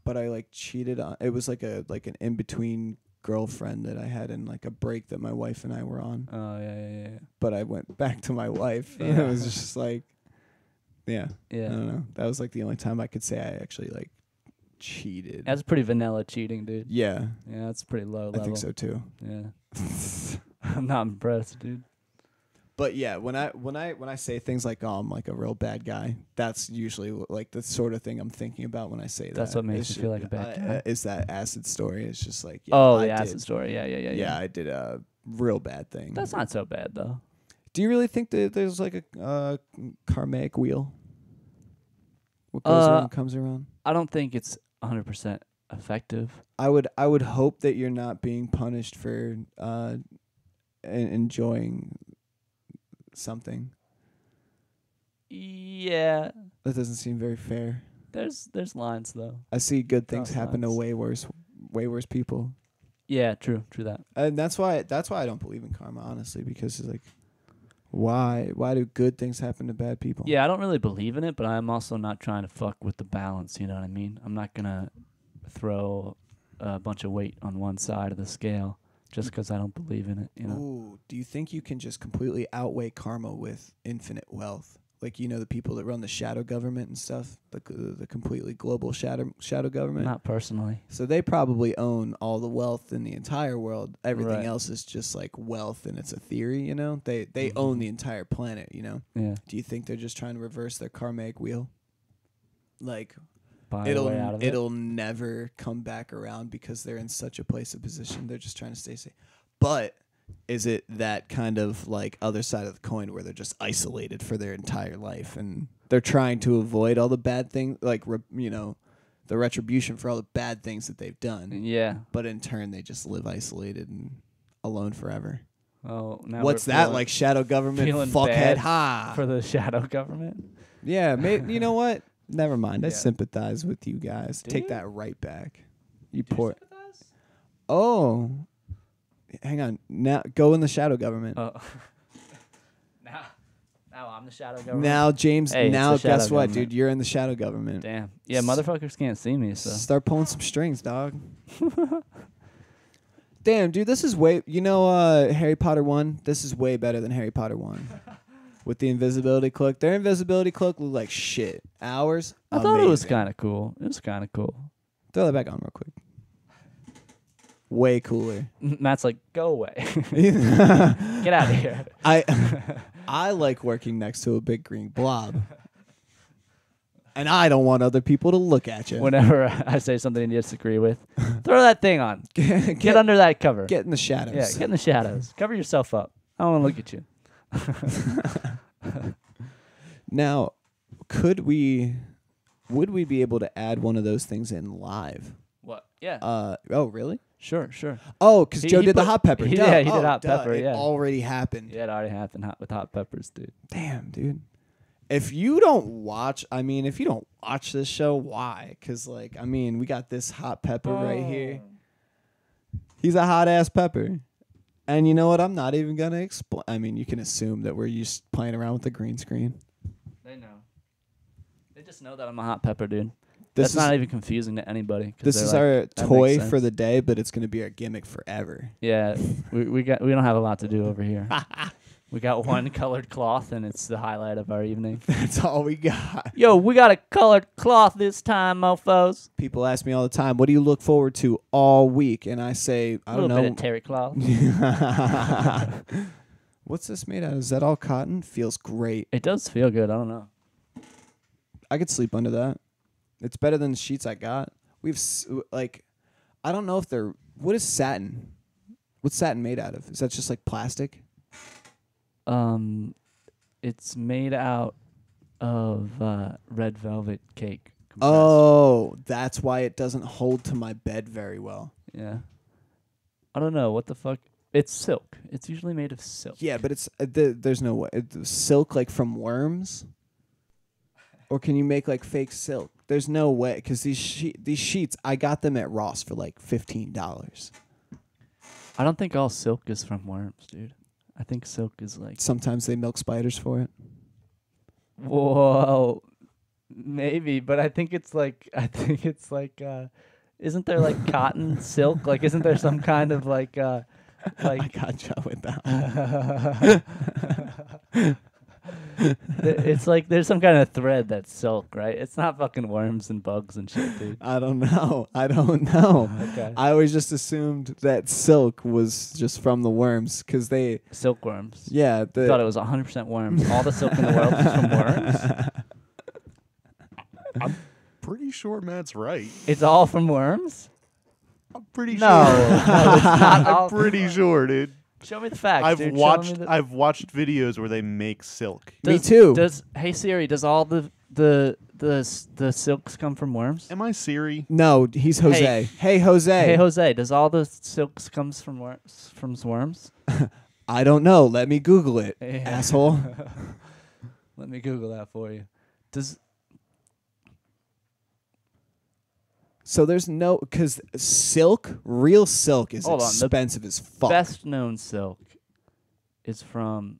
but I cheated on, it was like an in between girlfriend that I had in a break that my wife and I were on. Oh yeah. But I went back to my wife, and it was just yeah. I don't know. That was the only time I could say I actually cheated. That's pretty vanilla cheating, dude. Yeah. Yeah, that's pretty low level. I think so too. Yeah. I'm not impressed, dude. But yeah, when I say things like, "Oh, I'm a real bad guy," that's usually the sort of thing I'm thinking about when I say that. That's what makes you feel like a bad guy. Is that acid story? It's just the acid story. Yeah. Yeah, I did real bad thing. That's not so bad though. Do you really think that there's like a karmic wheel? What goes around comes around? I don't think it's 100% effective. I would hope that you're not being punished for enjoying something. Yeah. That doesn't seem very fair. There's lines though. I see good things Cross happen to lines. way worse people. Yeah, true that. And that's why I don't believe in karma, honestly, because it's like, why do good things happen to bad people? Yeah, I don't really believe in it, but I'm also not trying to fuck with the balance, you know what I mean? I'm not going to throw a bunch of weight on one side of the scale just because I don't believe in it, you know? Ooh, do you think you can just completely outweigh karma with infinite wealth? Like, you know, the people that run the shadow government and stuff, the completely global shadow government? Not personally. So they probably own all the wealth in the entire world. Everything Right. else is just like wealth, and it's a theory, you know? They own the entire planet, you know? Yeah. Do you think they're just trying to reverse their karmic wheel? Like, Buy a way out of it. it'll never come back around because they're in such a place of position. They're just trying to stay safe. But is it that kind of like other side of the coin where they're just isolated for their entire life and they're trying to avoid all the bad things, like, you know, the retribution for all the bad things that they've done. Yeah. But in turn, they just live isolated and alone forever. Oh, now What's we're that feeling- like, shadow government feeling fuckhead? bad Ha! for the shadow government? Yeah, you know what? Never mind. I Yeah. sympathize with you guys. Do Take you? that right back. You Do you poor. sympathize? Oh, hang on. Now go in the shadow government. Oh. now I'm the shadow government. Now, James. Hey, it's now, the shadow guess what, government. dude? You're in the shadow government. Damn. Yeah, motherfuckers can't see me, so. Start pulling some strings, dog. Damn, dude. This is way. You know, Harry Potter 1. This is way better than Harry Potter 1. With the invisibility cloak. Their invisibility cloak looked like shit. Ours. I thought it was amazing. kind of cool. It was kind of cool. Throw that back on real quick. Way cooler. Matt's like, go away. Get out of here. I like working next to a big green blob. And I don't want other people to look at you. Whenever I say something you disagree with, throw that thing on. Get under that cover. Get in the shadows. Yeah, get in the shadows. Cover yourself up. I don't want to look at you. Now, would we be able to add one of those things in live? What? Yeah. Oh, really? Sure. Oh, because Joe He did the put- hot pepper. he- Duh. yeah, he did Oh, hot duh. pepper, It yeah. already happened. Yeah, it already happened with hot peppers, dude. Damn, dude. If you don't watch this show, why? Because, like, I mean, we got this hot pepper right here. He's a hot ass pepper. And you know what? I'm not even going to explain. I mean, you can assume that we're used playing around with the green screen. They know. They just know that I'm a hot pepper, dude. This That's not even confusing to anybody. This is our toy for the day, but it's going to be our gimmick forever. Yeah, we don't have a lot to do over here. We got one colored cloth, and it's the highlight of our evening. That's all we got. Yo, we got a colored cloth this time, mofos. People ask me all the time, what do you look forward to all week? And I say, I A don't little know. bit of terry cloth. What's this made out of? Is that all cotton? Feels great. It does feel good. I don't know. I could sleep under that. It's better than the sheets I got. I don't know if they're. What is satin? What's satin made out of? Is that just like plastic? It's made out of red velvet cake. Compressed. Oh, that's why it doesn't hold to my bed very well. Yeah. I don't know what the fuck. It's silk. It's usually made of silk. Yeah, but it's there's no way. Silk like from worms? Or can you make like fake silk? There's no way because these sheets I got them at Ross for like $15. I don't think all silk is from worms, dude. I think silk is like. Sometimes they milk spiders for it. Whoa. Maybe, but I think it's like. Isn't there like cotton silk? Like, isn't there some kind of like. I Like got Joe with that one. it's like there's some kind of thread that's silk, right? It's not fucking worms and bugs and shit, dude. I don't know. Okay. I always just assumed that silk was just from the worms because they. Silkworms. Yeah. I thought it was 100% worms. All the silk in the world is from worms. I'm pretty sure Matt's right. It's all from worms? I'm pretty No, sure. no, it's not all I'm pretty sure, dude. Show me the facts. I've dude. watched videos where they make silk. Me too. Hey Siri, does all the silks come from worms? Am I Siri? No, he's Jose. Hey Jose. Hey Jose, does all the silks comes from worms? I don't know. Let me Google it, Yeah. asshole. Let me Google that for you. So there's no, because real silk is Hold on, the expensive as fuck. best known silk is from.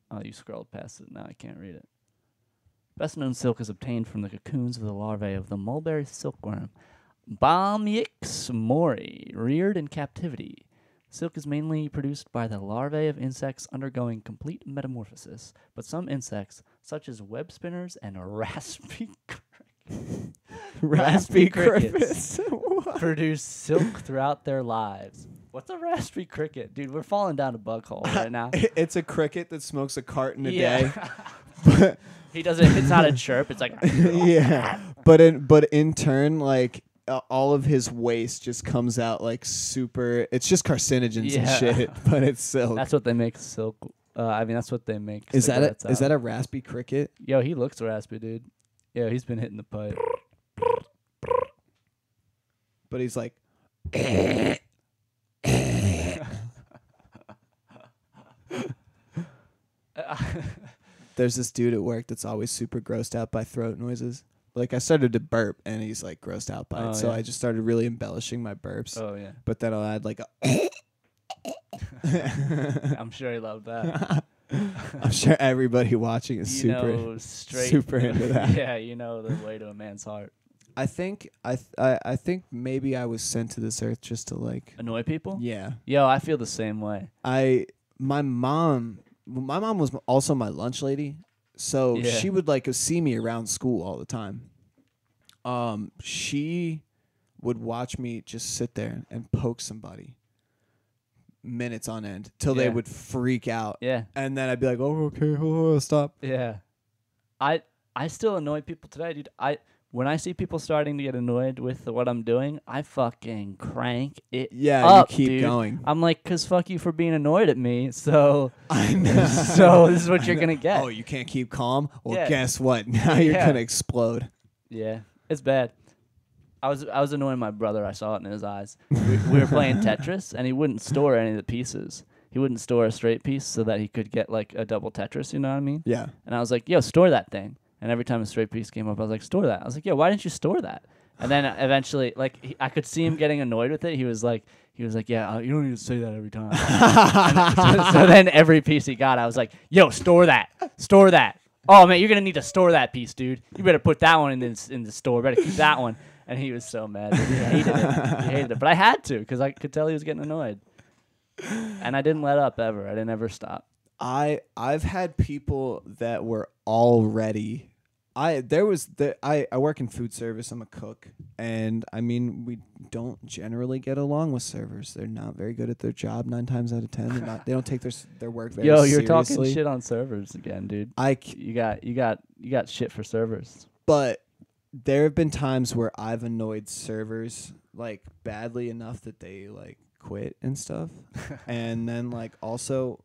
Oh, you scrolled past it. Now I can't read it. Best known silk is obtained from the cocoons of the larvae of the mulberry silkworm, Bombyx mori, reared in captivity. Silk is mainly produced by the larvae of insects undergoing complete metamorphosis, but some insects, such as web spinners and raspy crickets, produce silk throughout their lives. What's a raspy cricket? Dude, we're falling down a bug hole right now. It's a cricket that smokes a carton a day. Yeah. He doesn't. It's not a chirp. It's like Yeah, but in turn, like all of his waste just comes out like super. It's just carcinogens and shit, but it's silk. That's what they make silk. I mean, that's what they make. Is that a raspy cricket? Yo, he looks raspy, dude. Yeah, he's been hitting the pipe. But he's like, there's this dude at work that's always super grossed out by throat noises. Like I started to burp and he's like grossed out by it. So I just started really embellishing my burps. Oh yeah. But then I'll add like a I'm sure he loved that. I'm sure everybody watching is super into that. Yeah, you know the way to a man's heart. I think maybe I was sent to this earth just to like annoy people. Yeah. Yo, I feel the same way. My mom was also my lunch lady, so she would like see me around school all the time. She would watch me just sit there and poke somebody minutes on end till they would freak out. Yeah. And then I'd be like, "Oh, okay, stop." Yeah. I still annoy people today, dude. When I see people starting to get annoyed with what I'm doing, I fucking crank it up, you keep dude. going. I'm like, 'cause fuck you for being annoyed at me. So, I know. so this is what you're gonna get. Oh, you can't keep calm? Well, guess what? Now you're gonna explode. Yeah, it's bad. I was annoying my brother. I saw it in his eyes. We were playing Tetris, and he wouldn't store any of the pieces. He wouldn't store a straight piece so that he could get like a double Tetris. You know what I mean? Yeah. And I was like, yo, store that thing. And every time a straight piece came up, I was like, store that. I was like, yo, why didn't you store that? And then eventually, like, I could see him getting annoyed with it. He was like, yeah, you don't need to say that every time. so then every piece he got, I was like, yo, store that. Store that. Oh, man, you're going to need to store that piece, dude. You better put that one in the store. Better keep that one. And he was so mad. He hated it. He hated it. But I had to because I could tell he was getting annoyed. And I didn't let up ever. I didn't ever stop. I've had people that were already I work in food service. I'm a cook, and I mean we don't generally get along with servers. They're not very good at their job 9 times out of 10. They don't take their work very seriously. Yo, you're talking shit on servers again, dude. You got shit for servers. But there have been times where I've annoyed servers like badly enough that they like quit and stuff. And then like also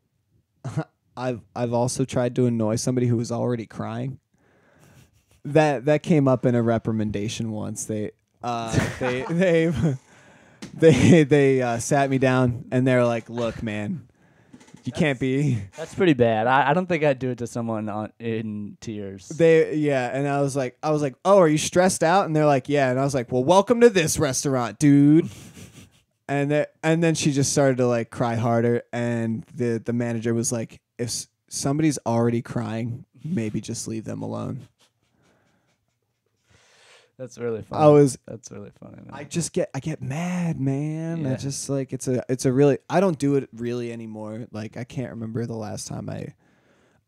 I've also tried to annoy somebody who was already crying. That came up in a reprimandation once. They sat me down and they're like, "Look, man, you can't be." That's pretty bad. I don't think I'd do it to someone in tears. And I was like, "Oh, are you stressed out?" And they're like, "Yeah." And I was like, "Well, welcome to this restaurant, dude." And then she just started to like cry harder, and the manager was like, "If somebody's already crying, maybe just leave them alone." That's really funny. That's really funny. Man. I get mad, man. Yeah. I just like it's a really I don't do it really anymore. Like I can't remember the last time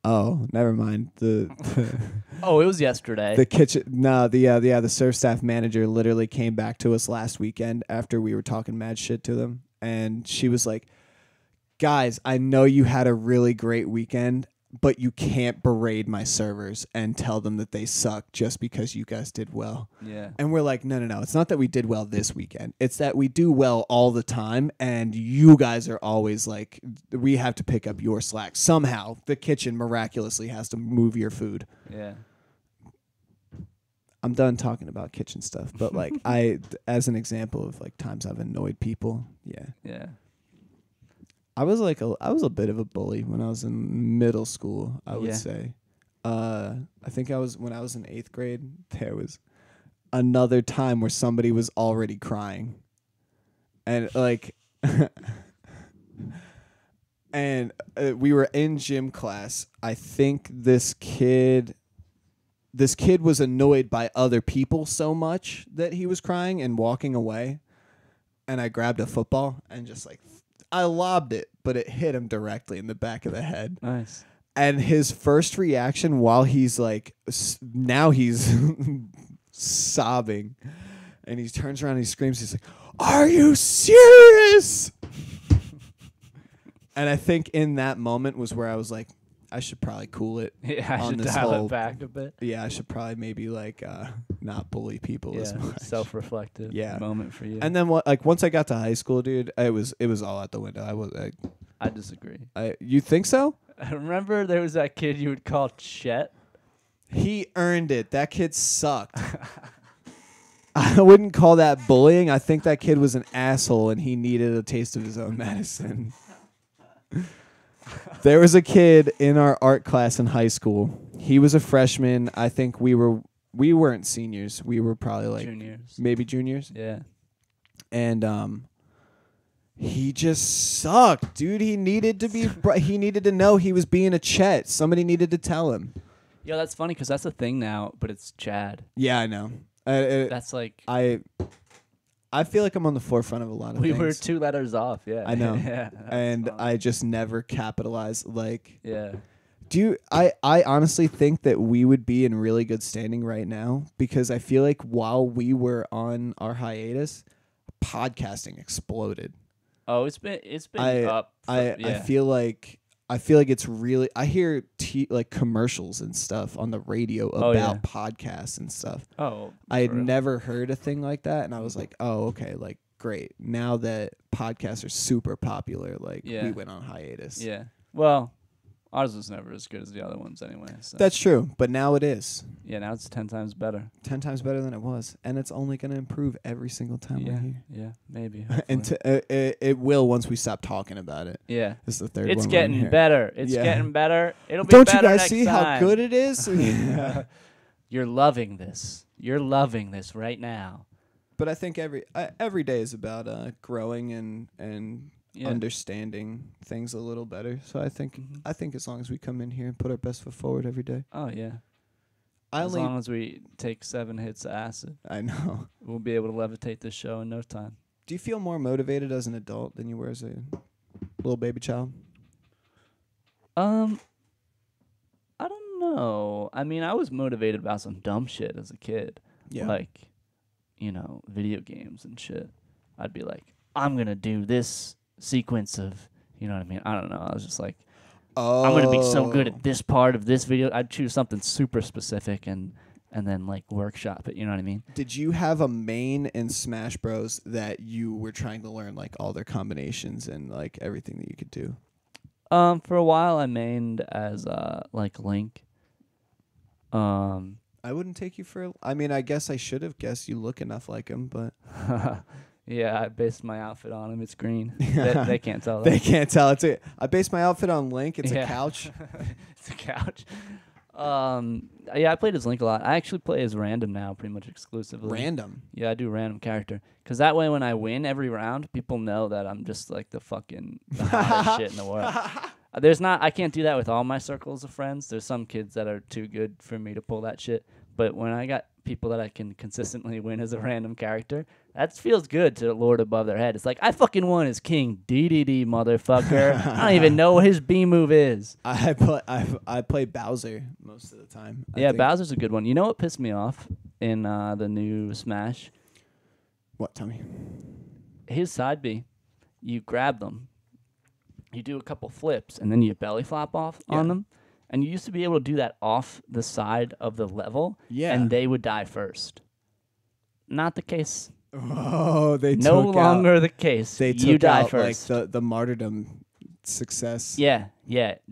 Oh, never mind. Oh, it was yesterday. The kitchen the serve staff manager literally came back to us last weekend after we were talking mad shit to them, and she was like, "Guys, I know you had a really great weekend, but you can't berate my servers and tell them that they suck just because you guys did well. Yeah. And we're like, no. It's not that we did well this weekend. It's that we do well all the time, and you guys are always like, we have to pick up your slack. Somehow, the kitchen miraculously has to move your food. Yeah. I'm done talking about kitchen stuff, but like as an example of like times I've annoyed people, yeah. Yeah. I was a bit of a bully when I was in middle school, I would say. I think when I was in 8th grade, there was another time where somebody was already crying. And like we were in gym class. I think this kid was annoyed by other people so much that he was crying and walking away. And I grabbed a football and just like I lobbed it, but it hit him directly in the back of the head. Nice. And his first reaction while he's like, now he's sobbing, and he turns around and he screams, he's like, "Are you serious?" And I think in that moment was where I was like, I should probably cool it. Yeah, I should dial it back a bit. Yeah, I should probably maybe like not bully people as much. Self-reflective moment for you. And then once I got to high school, dude, it was all out the window. I disagree. You think so? I remember there was that kid you would call Chet. He earned it. That kid sucked. I wouldn't call that bullying. I think that kid was an asshole and he needed a taste of his own medicine. There was a kid in our art class in high school. He was a freshman. I think we weren't seniors. We were probably like juniors. Maybe juniors. Yeah. And he just sucked, dude. He needed to know he was being a Chet. Somebody needed to tell him. Yo, that's funny because that's a thing now, but it's Chad. Yeah, I know. That's like I feel like I'm on the forefront of a lot of things. We were 2 letters off, yeah. I know. Yeah, and I just never capitalized. Like, yeah. I honestly think that we would be in really good standing right now because I feel like while we were on our hiatus, podcasting exploded. Oh, it's been up. I feel like it's really. I hear like commercials and stuff on the radio about podcasts and stuff. Oh, I had never heard a thing like that, and I was like, oh, okay, like great. Now that podcasts are super popular, like we went on hiatus. Yeah. Well, ours was never as good as the other ones anyway. So. That's true, but now it is. Yeah, now it's 10 times better. 10 times better than it was, and it's only going to improve every single time we're here. Yeah, maybe. And it will once we stop talking about it. Yeah. This is the third it's one. Getting better. It's getting better. It'll be Don't better you guys next see time. how good it is? You're loving this. You're loving this right now. But I think every day is about growing and understanding things a little better. So I think as long as we come in here and put our best foot forward every day. Oh yeah. As long as we take 7 hits of acid. I know. We'll be able to levitate this show in no time. Do you feel more motivated as an adult than you were as a little baby child? I don't know. I mean, I was motivated about some dumb shit as a kid. Yeah. Like, video games and shit. I'd be like, I'm going to do this sequence of, you know what I mean? I don't know. I was just like, I'm going to be so good at this part of this video. I'd choose something super specific and then like workshop it. You know what I mean? Did you have a main in Smash Bros that you were trying to learn like all their combinations and like everything that you could do? For a while I mained as like Link. I wouldn't take you for. I mean, I guess I should have guessed you look enough like him, but. Yeah, I based my outfit on him. It's green. They can't tell that. They can't tell. I based my outfit on Link. It's a couch. It's a couch. I played as Link a lot. I actually play as Random now, pretty much exclusively. Random? Yeah, I do random character. Because that way when I win every round, people know that I'm just like the hottest shit in the world. I can't do that with all my circles of friends. There's some kids that are too good for me to pull that shit. But when I got people that I can consistently win as a random character, that feels good to lord above their head. It's like, I fucking won as King DDD, motherfucker. I don't even know what his B move is. I play Bowser most of the time. Yeah, Bowser's a good one. You know what pissed me off in the new Smash? What? Tell me. His side B, you grab them, you do a couple flips, and then you belly flop off on them. And you used to be able to do that off the side of the level, Yeah. and they would die first. Not the case. Oh, they No took longer out, the case. they You took die out first. like the martyrdom success. Yeah.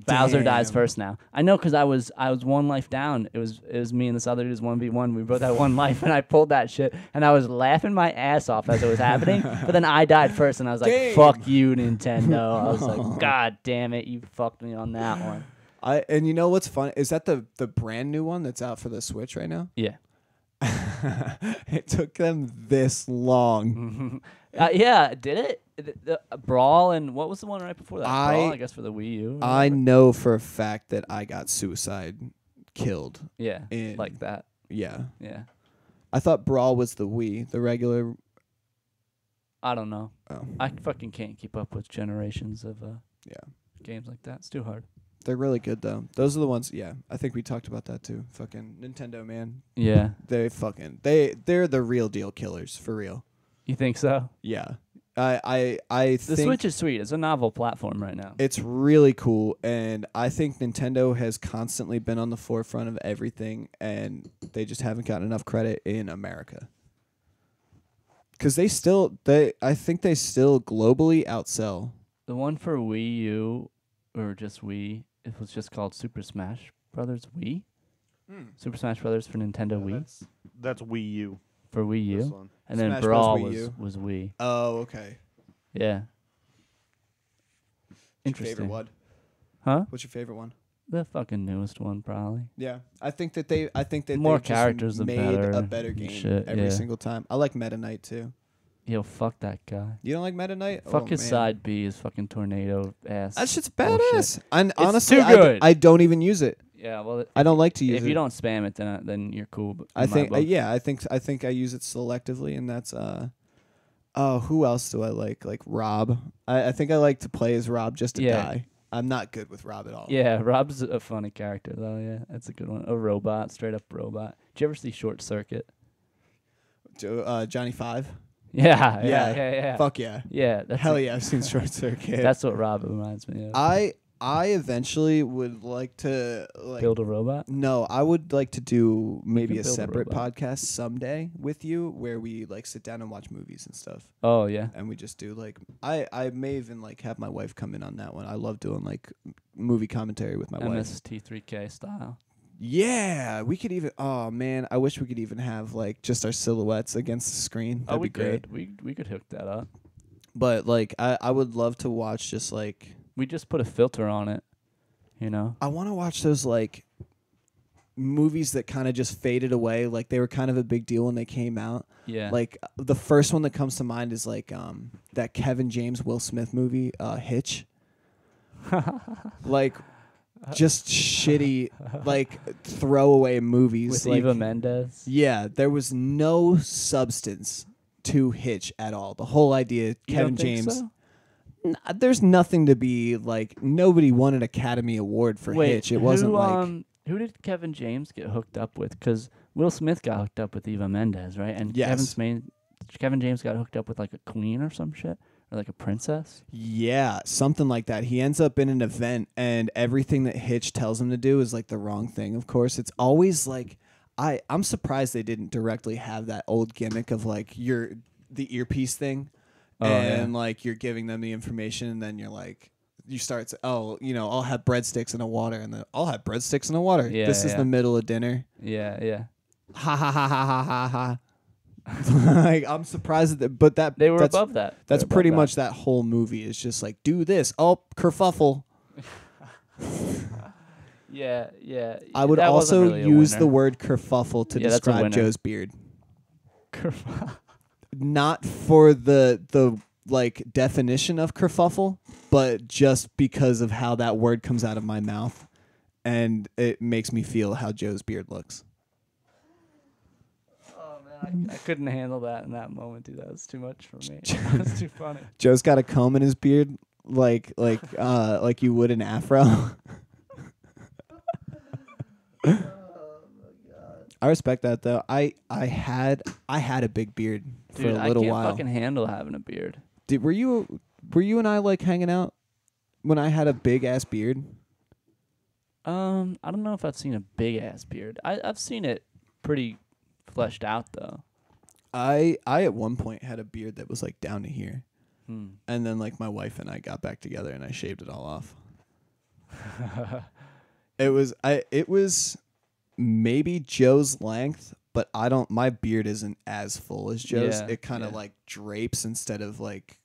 Bowser dies Damn. first now. I know because I was one life down. It was me and this other dude's 1v1. We both had one life, and I pulled that shit, and I was laughing my ass off as it was happening. But then I died first, and I was like, Game. "Fuck you, Nintendo!" I was like, "God damn it, you fucked me on that one." And you know what's funny? Is that the brand new one that's out for the Switch right now? Yeah. It took them this long. Yeah, did it? The Brawl and what was the one right before that? Brawl, I guess, for the Wii U. I know for a fact that I got suicide killed. Yeah, in- like that. Yeah. Yeah. I thought Brawl was the Wii, the regular. I don't know. Oh. I fucking can't keep up with generations of Yeah. games like that. It's too hard. They're really good though. Those are the ones. Yeah, I think we talked about that too. Fucking Nintendo, man. Yeah. They're the real deal killers for real. You think so? Yeah. I The think Switch is sweet. It's a novel platform right now. it's really cool, and I think Nintendo has constantly been on the forefront of everything, and they just haven't gotten enough credit in America. Because I think they still globally outsell. The one for Wii U, or just Wii, it was just called Super Smash Brothers Wii. Super Smash Brothers for Nintendo Wii. That's Wii U. For Wii This U. one. And then Smash Brawl Bros. Wii U. was Wii. Oh, okay. Yeah. Your Interesting. favorite one? Huh? What's your favorite one? The fucking newest one, probably. Yeah, I think that More they just characters, the made better a better game shit, every yeah. single time. I like Meta Knight too. Yo, fuck that guy. You don't like Meta Knight? Fuck Oh, his man. side B, his fucking tornado ass. That shit's bullshit. badass. And honestly, too good. I don't even use it. Yeah, well, I don't like to use if it. you don't spam it, then you're cool. But I in my think book. I think I use it selectively, and that's oh, who else do I like? Like Rob. I think I like to play as Rob just to Yeah. die. I'm not good with Rob at all. Yeah, Rob's a funny character though. Yeah, that's a good one. A robot, straight up robot. Did you ever see Short Circuit? Johnny Five. Yeah. Fuck yeah. Yeah, that's Hell yeah, I've seen Short Circuit. That's what Rob reminds me of. I eventually would like to Build a robot. No, I would like to do maybe can a build a separate robot. podcast someday with you where we like sit down and watch movies and stuff. Oh yeah. And we just do like I may even like have my wife come in on that one. I love doing like movie commentary with my wife. MST3K style. Yeah, we could even. Oh man, I wish we could even have like just our silhouettes against the screen. That'd we be great. could. We could hook that up. But like, I would love to watch just like. We just put a filter on it. You know. I want to watch those like movies that kind of just faded away. Like they were kind of a big deal when they came out. Yeah. Like the first one that comes to mind is like that Kevin James Will Smith movie, Hitch. Like just shitty like throwaway movies with like, Eva Mendes. Yeah, there was no substance to Hitch at all. The whole idea, You Kevin don't think James. so? There's nothing to be like. Nobody won an Academy Award for Wait, Hitch. It wasn't like. Who did Kevin James get hooked up with? Because Will Smith got hooked up with Eva Mendes, right? And Yes. Kevin James got hooked up with like a queen or some shit, or like a princess. Yeah, something like that. He ends up in an event, and everything that Hitch tells him to do is like the wrong thing. Of course, it's always like I'm surprised they didn't directly have that old gimmick of like the earpiece thing, and like you're giving them the information, and then you're like. You start to, I'll have breadsticks and a water, and then I'll have breadsticks and a water. Yeah, this is yeah. the middle of dinner. Yeah. Ha ha ha ha ha ha ha. Like I'm surprised that, but They were that's, above that. That's They're above pretty that. much that whole movie is just like do this. Oh, kerfuffle. Yeah. I would That wasn't also really a use winner. the word kerfuffle to Yeah, that's a describe winner. Joe's beard. Not for the like definition of kerfuffle, but just because of how that word comes out of my mouth, and it makes me feel how Joe's beard looks. Oh man, I couldn't handle that in that moment, dude. That was too much for me. That was too funny. Joe's got a comb in his beard, like you would an afro. I respect that though. I had a big beard for Dude, a little I can't while. fucking handle having a beard. Were you and I like hanging out when I had a big ass beard? I don't know if I've seen a big ass beard. I've seen it pretty fleshed out though. I at one point had a beard that was like down to here. Hmm. And then like my wife and I got back together and I shaved it all off. It was maybe Joe's length, but my beard isn't as full as Joe's. Yeah, It kind of like drapes instead of like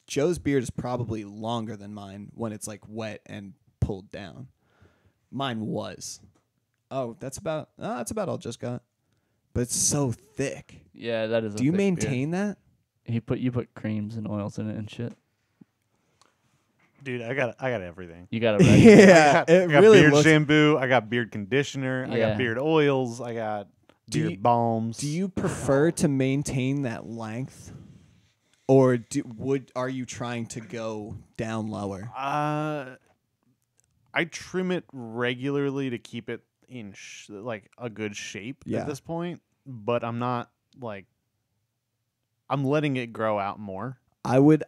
Joe's beard is probably longer than mine when it's like wet and pulled down. Mine was. Oh, that's about all Joe's got. But it's so thick. Yeah, that is. Do you maintain that? You put creams and oils in it and shit. Dude, I got everything. You got it. Yeah, I got really beard looks. shampoo. I got beard conditioner. I Yeah. got beard oils. I got beard balms. Do you prefer to maintain that length, or are you trying to go down lower? I trim it regularly to keep it in like a good shape Yeah. at this point, but I'm not like I'm letting it grow out more. I would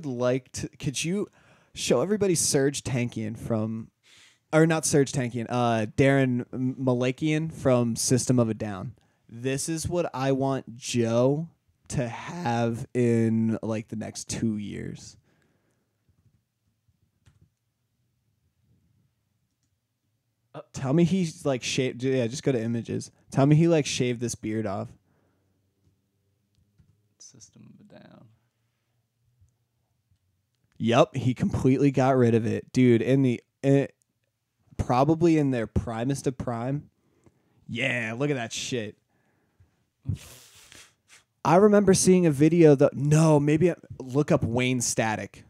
like to. Could you show everybody Serge Tankian from, or not Serge Tankian, Darren Malakian from System of a Down. This is what I want Joe to have in like the next 2 years. Tell me he's like shaved. Yeah, just go to images. Tell me he like shaved this beard off. System of a Down. Yep, he completely got rid of it, dude. Probably in their primest of prime. Yeah, look at that shit. I remember seeing a video look up Wayne Static.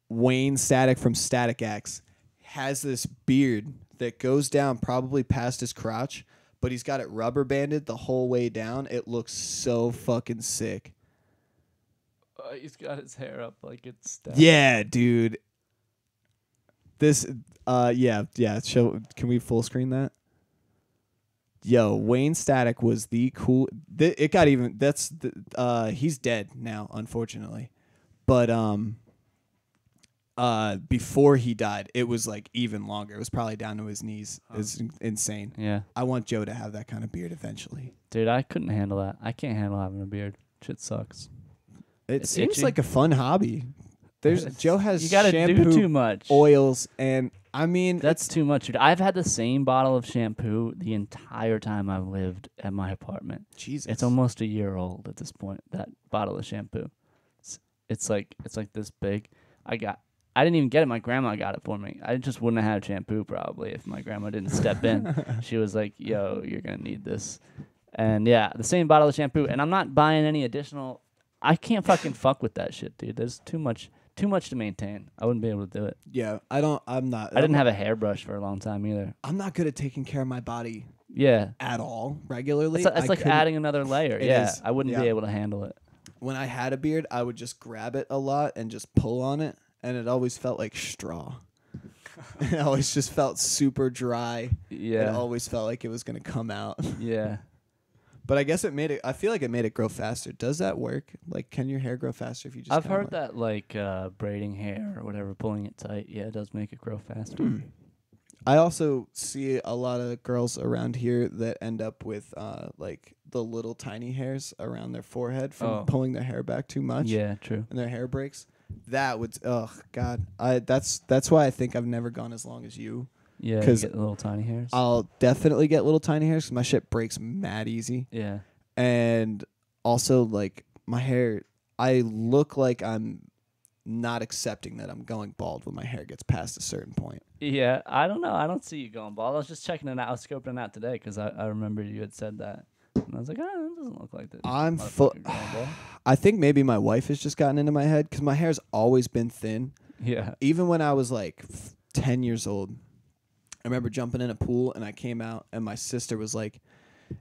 Wayne Static from Static X has this beard that goes down probably past his crotch, but he's got it rubber banded the whole way down. It looks so fucking sick. He's got his hair up like it's. Yeah, dude. This, yeah. Can we full screen that? Yo, Wayne Static was the cool. It got even. He's dead now, unfortunately. But before he died, it was like even longer. It was probably down to his knees. It's insane. Yeah, I want Joe to have that kind of beard eventually. dude, I couldn't handle that. I can't handle having a beard. Shit sucks. It It's seems itchy. like a fun hobby. Joe has You gotta shampoo, do too much. oils, and I mean That's too much, dude. I've had the same bottle of shampoo the entire time I've lived at my apartment. Jesus. It's almost a year old at this point. That bottle of shampoo. It's like this big. I didn't even get it. My grandma got it for me. I just wouldn't have had shampoo probably if my grandma didn't step in. She was like, "Yo, you're gonna need this," and yeah, the same bottle of shampoo. And I'm not buying any additional. I can't fuck with that shit, dude. There's too much to maintain. I wouldn't be able to do it. Yeah, I didn't have a hairbrush for a long time either. I'm not good at taking care of my body Yeah. at all regularly. It's like adding another layer. It Yeah. is, I wouldn't be yeah. able to handle it. When I had a beard, I would just grab it a lot and just pull on it, and it always felt like straw. It always just felt super dry. It Yeah. always felt like it was going to come out. Yeah. But I guess I feel like it made it grow faster. Does that work? Like, can your hair grow faster if you just I've kinda heard that like braiding hair or whatever, pulling it tight, yeah, it does make it grow faster. I also see a lot of girls around here that end up with like the little tiny hairs around their forehead from pulling their hair back too much. Yeah, true. And their hair breaks. That would God. That's why I think I've never gone as long as you. Yeah, you 'Cause get the little tiny hairs. I'll definitely get little tiny hairs 'cause my shit breaks mad easy. Yeah. And also like my hair, I look like I'm not accepting that I'm going bald when my hair gets past a certain point. Yeah, I don't know. I don't see you going bald. I was just checking it out. I was scoping it out today because I remember you had said that. And I was like, it doesn't look like that. I'm full. I think maybe my wife has just gotten into my head because my hair's always been thin. Yeah. Even when I was like 10 years old, I remember jumping in a pool and I came out and my sister was like,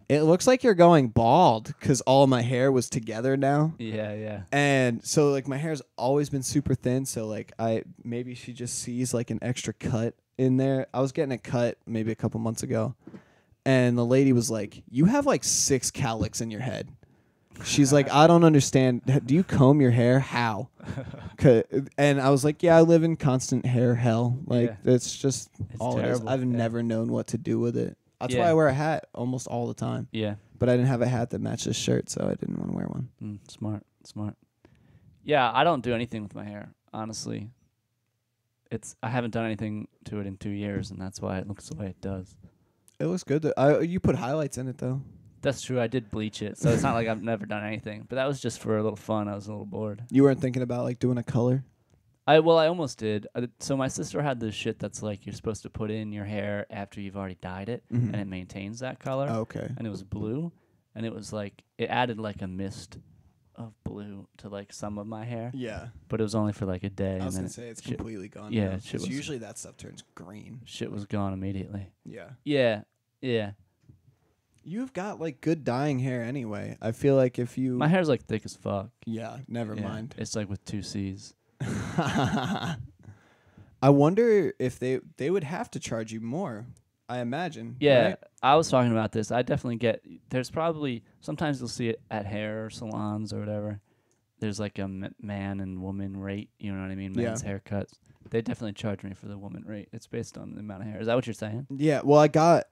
"It looks like you're going bald," because all of my hair was together now. Yeah, yeah. And so like my hair's always been super thin. So like maybe she just sees like an extra cut in there. I was getting a cut maybe a couple months ago. And the lady was like, "You have like 6 cowlicks in your head." She's like, "I don't understand. Do you comb your hair? How?" And I was like, yeah, I live in constant hair hell. Like, it's just all terrible. it is. I've never known what to do with it. That's why I wear a hat almost all the time. Yeah. But I didn't have a hat that matched this shirt, so I didn't want to wear one. Smart. Yeah, I don't do anything with my hair, honestly. I haven't done anything to it in 2 years, and that's why it looks the way it does. It looks good. You put highlights in it, though. That's true. I did bleach it, so it's not like I've never done anything. But that was just for a little fun. I was a little bored. You weren't thinking about, like, doing a color? I almost did. So my sister had this shit that's like you're supposed to put in your hair after you've already dyed it, and it maintains that color. Oh, okay. And it was blue, and it was like it added like a mist of blue to like some of my hair. Yeah. But it was only for like a day. I was gonna say it's completely gone. Yeah. Usually that stuff turns green. Shit was gone immediately. Yeah. Yeah. You've got like good dyeing hair anyway. I feel like if you my hair's like thick as fuck. Yeah. Never mind. It's like with 2 C's. I wonder if they would have to charge you more. I imagine. Yeah, right? I was talking about this. I definitely get. There's probably sometimes you'll see it at hair salons or whatever. There's like a man and woman rate. You know what I mean? Men's haircuts. They definitely charge me for the woman rate. It's based on the amount of hair. Is that what you're saying? Yeah. Well, I got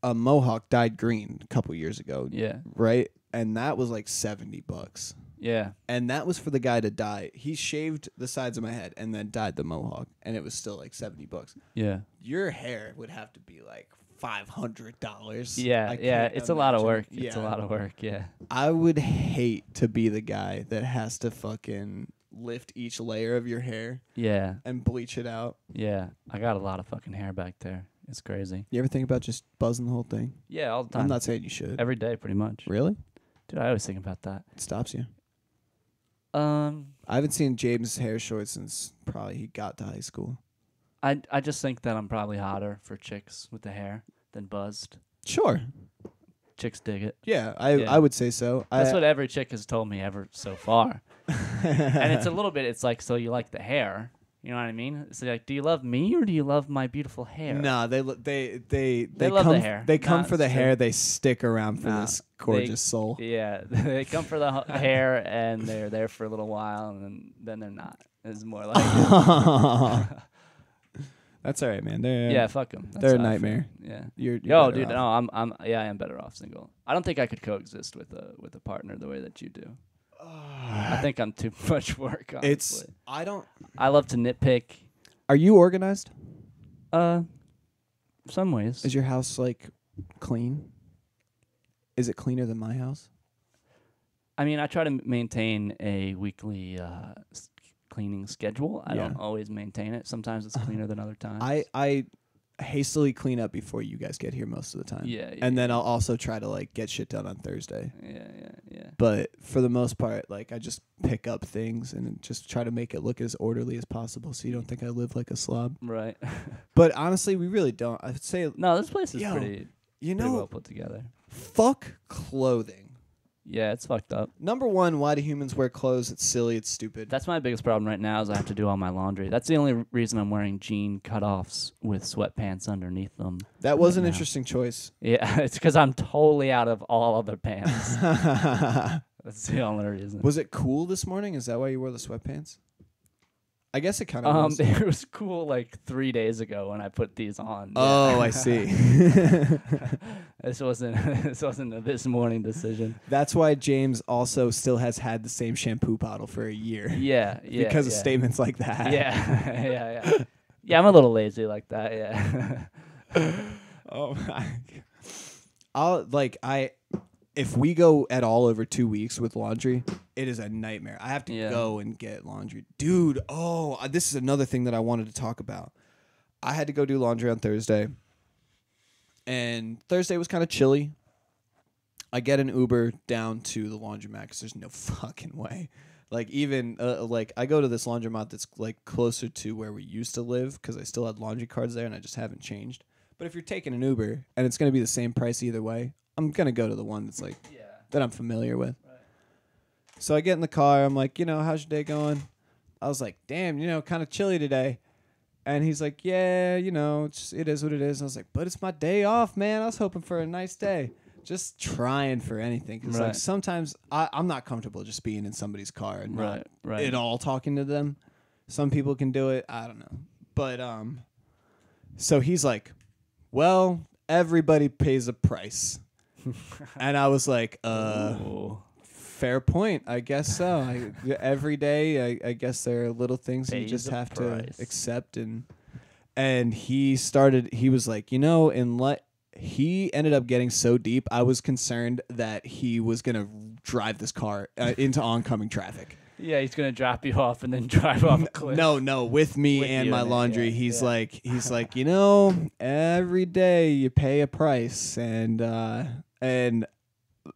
a mohawk dyed green a couple years ago. Yeah. Right, and that was like $70. Yeah. And that was for the guy to dye. He shaved the sides of my head and then dyed the mohawk, and it was still like $70. Yeah. Your hair would have to be like $500. Yeah, it's a lot of work. It's a lot of work, yeah. I would hate to be the guy that has to fucking lift each layer of your hair. Yeah. And bleach it out. Yeah. I got a lot of fucking hair back there. It's crazy. You ever think about just buzzing the whole thing? Yeah, all the time. I'm not saying you should. Every day, pretty much. Really? Dude, I always think about that. It stops you. I haven't seen James' hair short since probably he got to high school. I just think that I'm probably hotter for chicks with the hair than buzzed. Sure. Chicks dig it. Yeah, I would say so. That's what every chick has told me ever so far. And it's a little bit, it's like, so you like the hair. You know what I mean? It's like, do you love me or do you love my beautiful hair? No, they love come, the hair. They come for the hair. They stick around for this gorgeous soul. Yeah, they come for the hair and they're there for a little while and then they're not. It's more like That's all right, man. Fuck them. They're a nightmare. Yeah. You're dude. off. No, I am better off single. I don't think I could coexist with a partner the way that you do. I think I'm too much work. Honestly. I love to nitpick. Are you organized? Some ways. Is your house like clean? Is it cleaner than my house? I mean, I try to maintain a weekly cleaning schedule. I don't always maintain it. Sometimes it's cleaner than other times. I hastily clean up before you guys get here most of the time. Yeah. And then I'll also try to like get shit done on Thursday. Yeah. But for the most part, like I just pick up things and just try to make it look as orderly as possible so you don't think I live like a slob. Right. But honestly, we really don't. I'd say no, this place is pretty well put together. Fuck clothing. Yeah, it's fucked up. Number one, why do humans wear clothes? It's silly. It's stupid. That's my biggest problem right now is I have to do all my laundry. That's the only reason I'm wearing jean cutoffs with sweatpants underneath them. That was an interesting choice. Yeah, it's because I'm totally out of all other pants. That's the only reason. Was it cool this morning? Is that why you wore the sweatpants? I guess it kind of was. It was cool like 3 days ago when I put these on. Oh, I see. This wasn't a this morning decision. That's why James also still has had the same shampoo bottle for a year. Yeah. Because of statements like that. Yeah. Yeah, I'm a little lazy like that, yeah. Oh my. If we go at all over 2 weeks with laundry, it is a nightmare. I have to go and get laundry. Dude, this is another thing that I wanted to talk about. I had to go do laundry on Thursday. And Thursday was kind of chilly. I get an Uber down to the laundromat because there's no fucking way. Like, even, I go to this laundromat that's, like, closer to where we used to live because I still had laundry cards there and I just haven't changed. But if you're taking an Uber and it's going to be the same price either way, I'm going to go to the one that's, like, that I'm familiar with. Right. So I get in the car. I'm like, how's your day going? I was like, damn, kind of chilly today. And he's like, yeah, it is what it is. And I was like, but it's my day off, man. I was hoping for a nice day. just trying for anything. Because like sometimes I'm not comfortable just being in somebody's car and not at all talking to them. Some people can do it. I don't know. But so he's like, well, everybody pays a price. And I was like, fair point. I guess so. Every day, I guess there are little things you just have to accept. And he was like, he ended up getting so deep, I was concerned that he was going to drive this car into oncoming traffic. Yeah, he's gonna drop you off and then drive off a cliff. No, with me and my laundry. Yeah, he's like, every day you pay a price, and then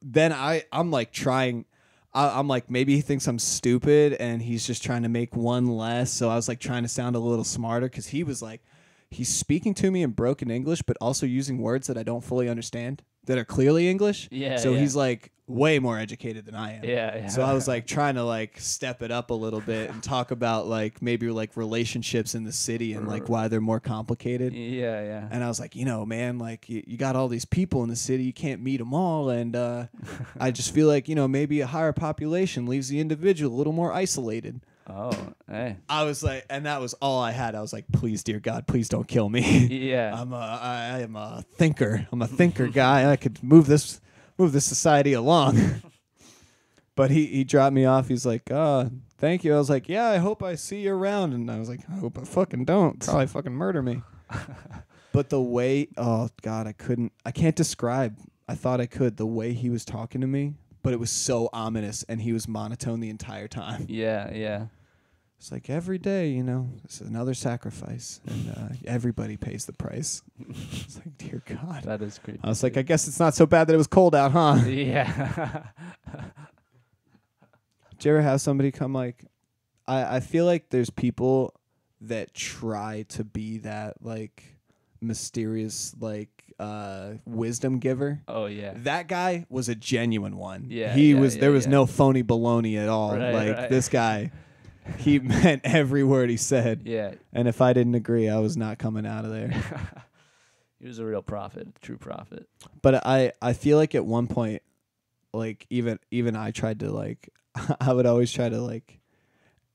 I'm like trying. I'm like, maybe he thinks I'm stupid, and he's just trying to make one less. So I was like trying to sound a little smarter, because he was like, he's speaking to me in broken English, but also using words that I don't fully understand that are clearly English. Yeah. So he's like way more educated than I am. Yeah. So I was like trying to like step it up a little bit and talk about like maybe like relationships in the city and like why they're more complicated. Yeah. And I was like, man, like you got all these people in the city, you can't meet them all, and I just feel like maybe a higher population leaves the individual a little more isolated. Oh, hey. I was like, and that was all I had. I was like, please, dear God, please don't kill me. Yeah. I am a thinker. I'm a thinker guy. I could move this society along. But he dropped me off. He's like, thank you. I was like, yeah, I hope I see you around. And I was like, I hope I fucking don't. Probably fucking murder me. But the way, oh God, I can't describe. I thought I could. The way he was talking to me. But it was so ominous, and he was monotone the entire time. Yeah. It's like every day, it's another sacrifice, and everybody pays the price. It's like, dear God. That is creepy. I was like, I guess it's not so bad that it was cold out, huh? Yeah. Did you ever have somebody come like, I feel like there's people that try to be that like mysterious like wisdom giver. Oh yeah, that guy was a genuine one. Yeah, there was no phony baloney at all. This guy, he meant every word he said. Yeah, and if I didn't agree, I was not coming out of there. He was a real prophet, a true prophet. But I feel like at one point, like even I tried to like I would always try to like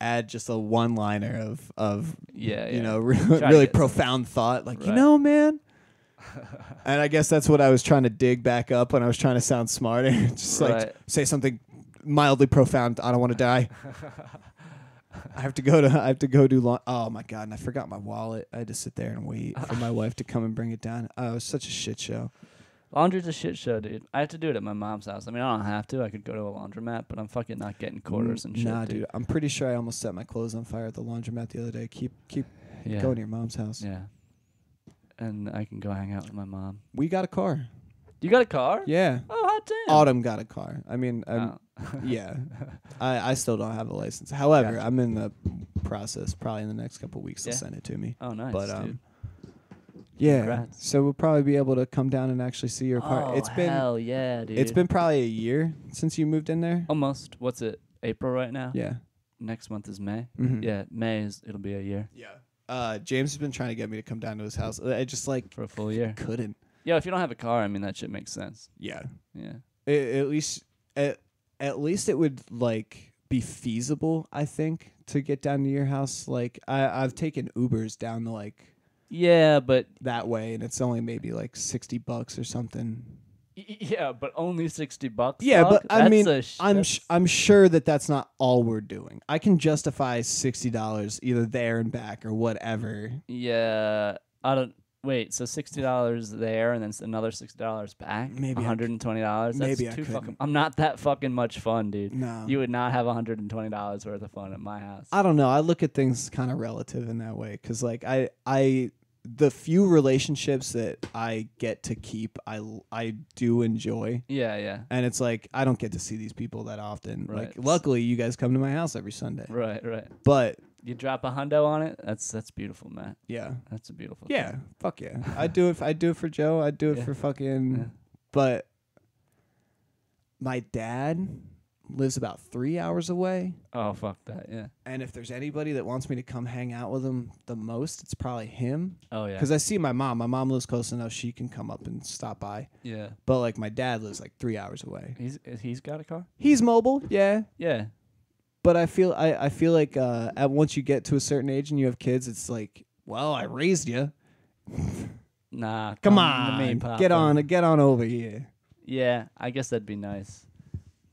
add just a one-liner of really profound thought, like man. And I guess that's what I was trying to dig back up when I was trying to sound smarter. Just like say something mildly profound. I don't want to die. I have to go do oh my God, and I forgot my wallet. I had to sit there and wait for my wife to come and bring it down. Oh, it was such a shit show. Laundry's a shit show, dude. I have to do it at my mom's house. I mean, I don't have to. I could go to a laundromat, but I'm fucking not getting quarters and shit. Nah, dude. I'm pretty sure I almost set my clothes on fire at the laundromat the other day. Keep going to your mom's house. Yeah. And I can go hang out with my mom. We got a car. You got a car? Yeah. Oh, hot damn. Autumn got a car. I mean, yeah. I still don't have a license. However, gotcha. I'm in the process. Probably in the next couple of weeks they'll send it to me. Oh, nice, but, dude. Yeah. Congrats. So we'll probably be able to come down and actually see your car. Oh, hell yeah, dude. It's been probably a year since you moved in there. Almost. What's it? April right now? Yeah. Next month is May. Mm-hmm. Yeah, it'll be a year. Yeah. James has been trying to get me to come down to his house. I just like for a full year. Couldn't. Yeah, if you don't have a car, I mean that shit makes sense. Yeah. Yeah. At least it would like be feasible, I think, to get down to your house. Like I've taken Ubers down to like but that way, and it's only maybe like $60 or something. Yeah, but only $60. Yeah, dog? but I mean, I'm sure that's not all we're doing. I can justify $60 either there and back or whatever. Yeah, I don't. Wait, so $60 there and then another $60 back? Maybe $120. Maybe That's I too couldn't. fucking. I'm not that fucking much fun, dude. No, you would not have $120 worth of fun at my house. I don't know. I look at things kind of relative in that way because, like, the few relationships that I get to keep, I do enjoy. Yeah. And it's like I don't get to see these people that often. Right. Like, luckily, you guys come to my house every Sunday. Right. But you drop a hundo on it. That's beautiful, Matt. Yeah, that's a beautiful. Yeah, thing. Fuck yeah. I do it for Joe. I do it for fucking. Yeah. But my dad, lives about 3 hours away. Oh, fuck that, yeah. And if there's anybody that wants me to come hang out with him the most, it's probably him. Oh, yeah. Because I see my mom. My mom lives close enough she can come up and stop by. Yeah. But, like, my dad lives, like, 3 hours away. He's got a car? He's mobile, yeah. Yeah. But I feel like once you get to a certain age and you have kids, it's like, well, I raised you. Nah. Come on. Get on over here. Yeah, I guess that'd be nice.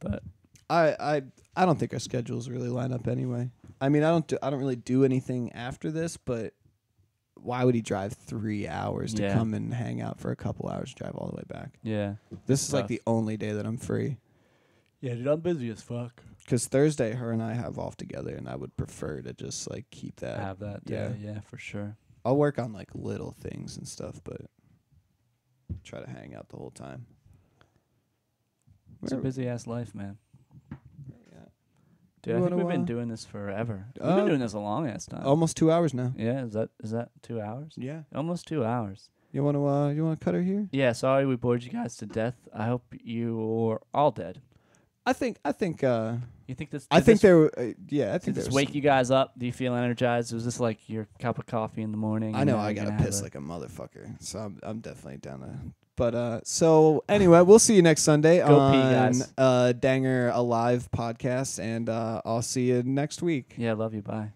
But I don't think our schedules really line up anyway. I mean, I don't really do anything after this, but why would he drive 3 hours to come and hang out for a couple hours, drive all the way back? Yeah. This is like the only day that I'm free. Yeah, dude, I'm busy as fuck. Because Thursday, her and I have off together, and I would prefer to just like keep that. Have that. Yeah, for sure. I'll work on like little things and stuff, but try to hang out the whole time. It's a busy ass life, man. Yeah. Dude, I think we've been doing this forever. We've been doing this a long ass time. Almost 2 hours now. Yeah, is that 2 hours? Yeah. Almost 2 hours. You wanna cut her here? Yeah, sorry we bored you guys to death. I hope you're all dead. I think You think this? I think there. Yeah, I Did think this wake you guys up? Do you feel energized? Was this like your cup of coffee in the morning? I know I gotta piss like a motherfucker, so I'm definitely down to. But so anyway, we'll see you next Sunday Go pee, on guys. Danger Alive podcast, and I'll see you next week. Yeah, love you. Bye.